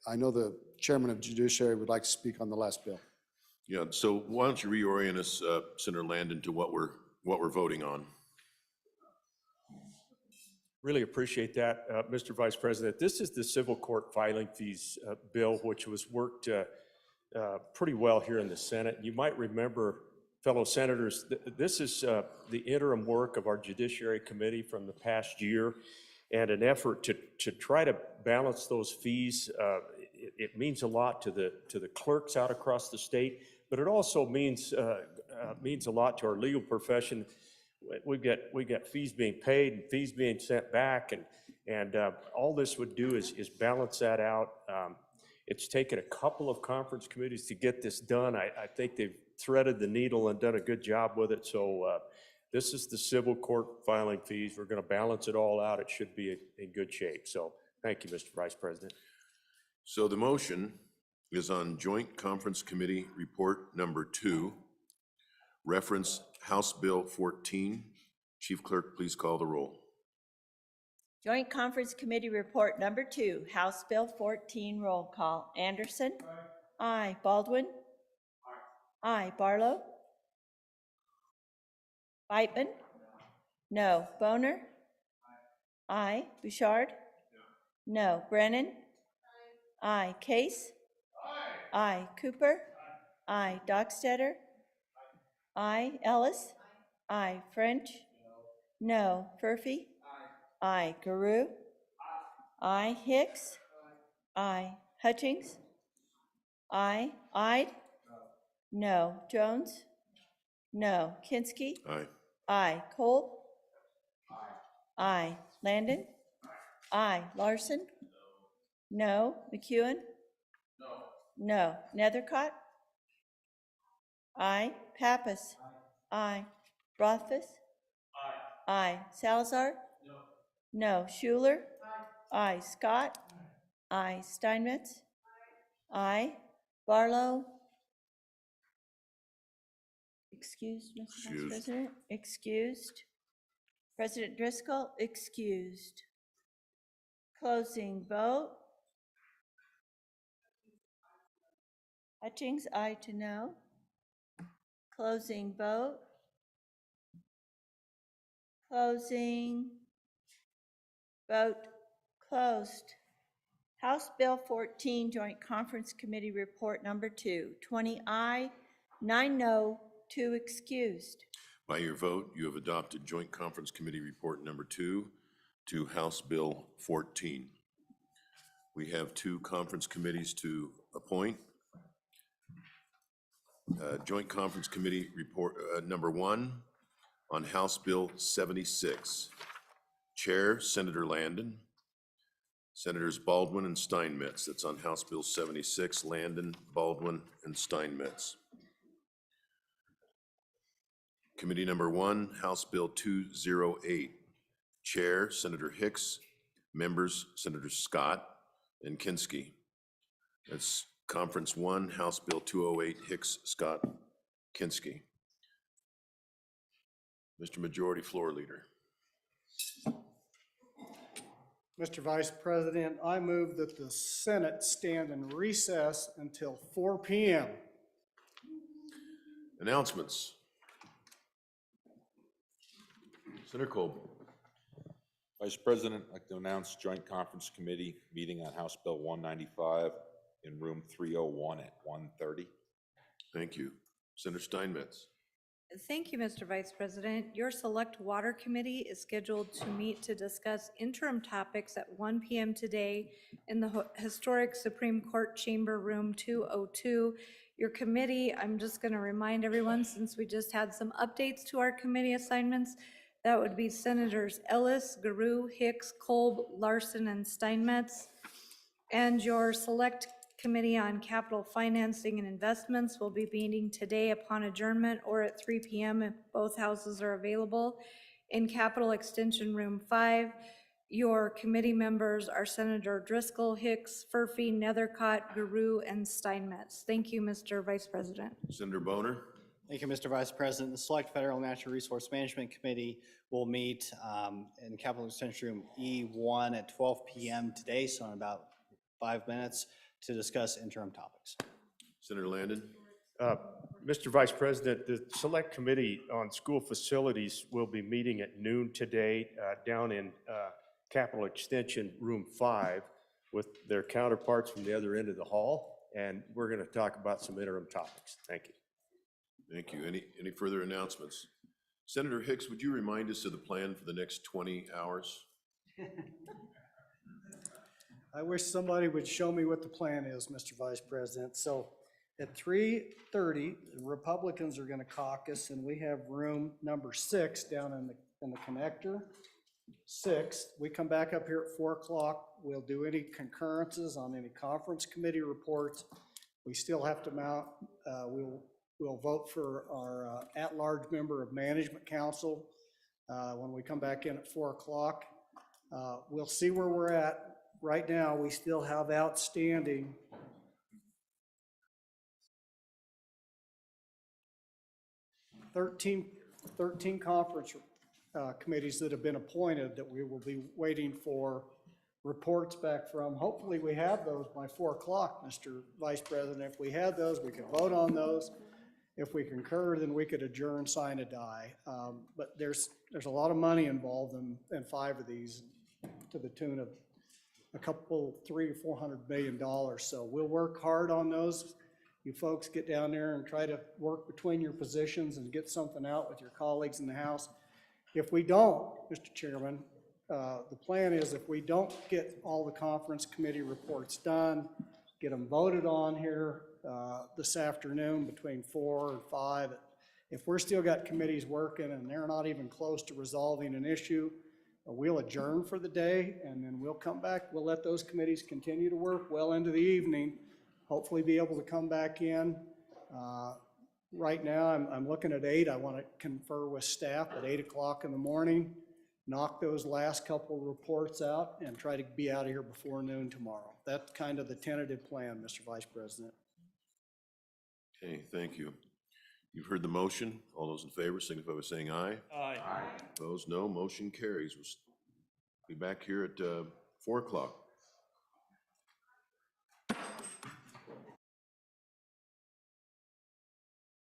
I know the chairman of Judiciary would like to speak on the last bill. Yeah, so why don't you reorient us, Senator Landon, to what we're voting on? Really appreciate that, Mr. Vice President. This is the civil court filing fees bill, which was worked pretty well here in the Senate. You might remember, fellow senators, this is the interim work of our Judiciary Committee from the past year, and an effort to try to balance those fees. It means a lot to the clerks out across the state, but it also means a lot to our legal profession. We got fees being paid and fees being sent back, and all this would do is balance that out. It's taken a couple of conference committees to get this done. I think they've threaded the needle and done a good job with it. So this is the civil court filing fees. We're going to balance it all out. It should be in good shape. So thank you, Mr. Vice President. So the motion is on Joint Conference Committee Report Number 2, reference House Bill 14. Chief Clerk, please call the roll. Joint Conference Committee Report Number 2, House Bill 14, roll call. Anderson? Aye. Baldwin? Aye. Barlow? Beitman? No. Boner? Aye. Bouchard? No. Brennan? Aye. Case? Aye. Cooper? Aye. Dockstetter? Aye. Ellis? Aye. French? No. Furphy? Aye. Guru? Aye. Hicks? Aye. Hutchings? Aye. Ide? No. Jones? No. Kinski? Aye. Aye. Cole? Aye. Landon? Aye. Larson? No. McEwen? No. Nethercott? Aye. Pappas? Aye. Rothfuss? Aye. Salazar? No. Schuler? Aye. Scott? Aye. Steinmetz? Aye. Barlow? Excused, Mr. Vice Excused. President? Excused. President Driscoll? Excused. Closing vote. Hutchings, aye to no. Closing vote. Closing. Vote closed. House Bill 14, Joint Conference Committee Report Number 2, 20 aye, 9 no, 2 excused. By your vote, you have adopted Joint Conference Committee Report Number 2 to House Bill 14. We have 2 conference committees to appoint. Joint Conference Committee Report Number 1 on House Bill 76. Chair, Senator Landon. Senators Baldwin and Steinmetz. That's on House Bill 76. Landon, Baldwin, and Steinmetz. Committee Number 1, House Bill 208. Chair, Senator Hicks. Members, Senator Scott and Kinski. That's Conference 1, House Bill 208, Hicks, Scott, Kinski. Mr. Majority Floor Leader. Mr. Vice President, I move that the Senate stand in recess until 4 p.m. Announcements. Senator Kolb. Vice President, I'd like to announce Joint Conference Committee meeting on House Bill 195 in room 301 at 1:30. Thank you. Senator Steinmetz. Thank you, Mr. Vice President. Your Select Water Committee is scheduled to meet to discuss interim topics at 1 p.m. today in the Historic Supreme Court Chamber Room 202. Your committee, I'm just going to remind everyone, since we just had some updates to our committee assignments, That would be Senators Ellis, Garou, Hicks, Kolb, Larson, and Steinmetz. And your Select Committee on Capital Financing and Investments will be meeting today upon adjournment or at 3 p.m. if both houses are available in Capitol Extension Room 5. Your committee members are Senator Driscoll, Hicks, Furphy, Nethercott, Garou, and Steinmetz. Thank you, Mr. Vice President. Senator Boner? Thank you, Mr. Vice President. The Select Federal Natural Resource Management Committee will meet in Capitol Extension Room E1 at 12 p.m. today, so in about 5 minutes, to discuss interim topics. Senator Landon? Mr. Vice President, the Select Committee on School Facilities will be meeting at noon today down in Capitol Extension Room 5 with their counterparts from the other end of the hall, and we're going to talk about some interim topics. Thank you. Thank you. Any further announcements? Senator Hicks, would you remind us of the plan for the next 20 hours? I wish somebody would show me what the plan is, Mr. Vice President. So at 3:30, the Republicans are going to caucus, and we have room number 6 down in the connector. 6, we come back up here at 4 o'clock. We'll do any concurrences on any conference committee reports. We still have to mount, we'll vote for our at-large member of Management Council when we come back in at 4 o'clock. We'll see where we're at. Right now, we still have outstanding 13 conference committees that have been appointed that we will be waiting for reports back from. Hopefully we have those by 4 o'clock, Mr. Vice President. If we had those, we could vote on those. If we concur, then we could adjourn, sign, and die. But there's a lot of money involved in 5 of these to the tune of a couple, $300 or $400 million. So we'll work hard on those. You folks get down there and try to work between your positions and get something out with your colleagues in the House. If we don't, Mr. Chairman, the plan is if we don't get all the conference committee reports done, get them voted on here this afternoon between 4 and 5. If we're still got committees working and they're not even close to resolving an issue, we'll adjourn for the day and then we'll come back. We'll let those committees continue to work well into the evening, hopefully be able to come back in. Right now, I'm looking at 8. I want to confer with staff at 8 o'clock in the morning, knock those last couple reports out, and try to be out of here before noon tomorrow. That's kind of the tentative plan, Mr. Vice President. Okay, thank you. You've heard the motion. All those in favor signify by saying aye. Aye. Opposed, no. Motion carries. We'll be back here at 4 o'clock.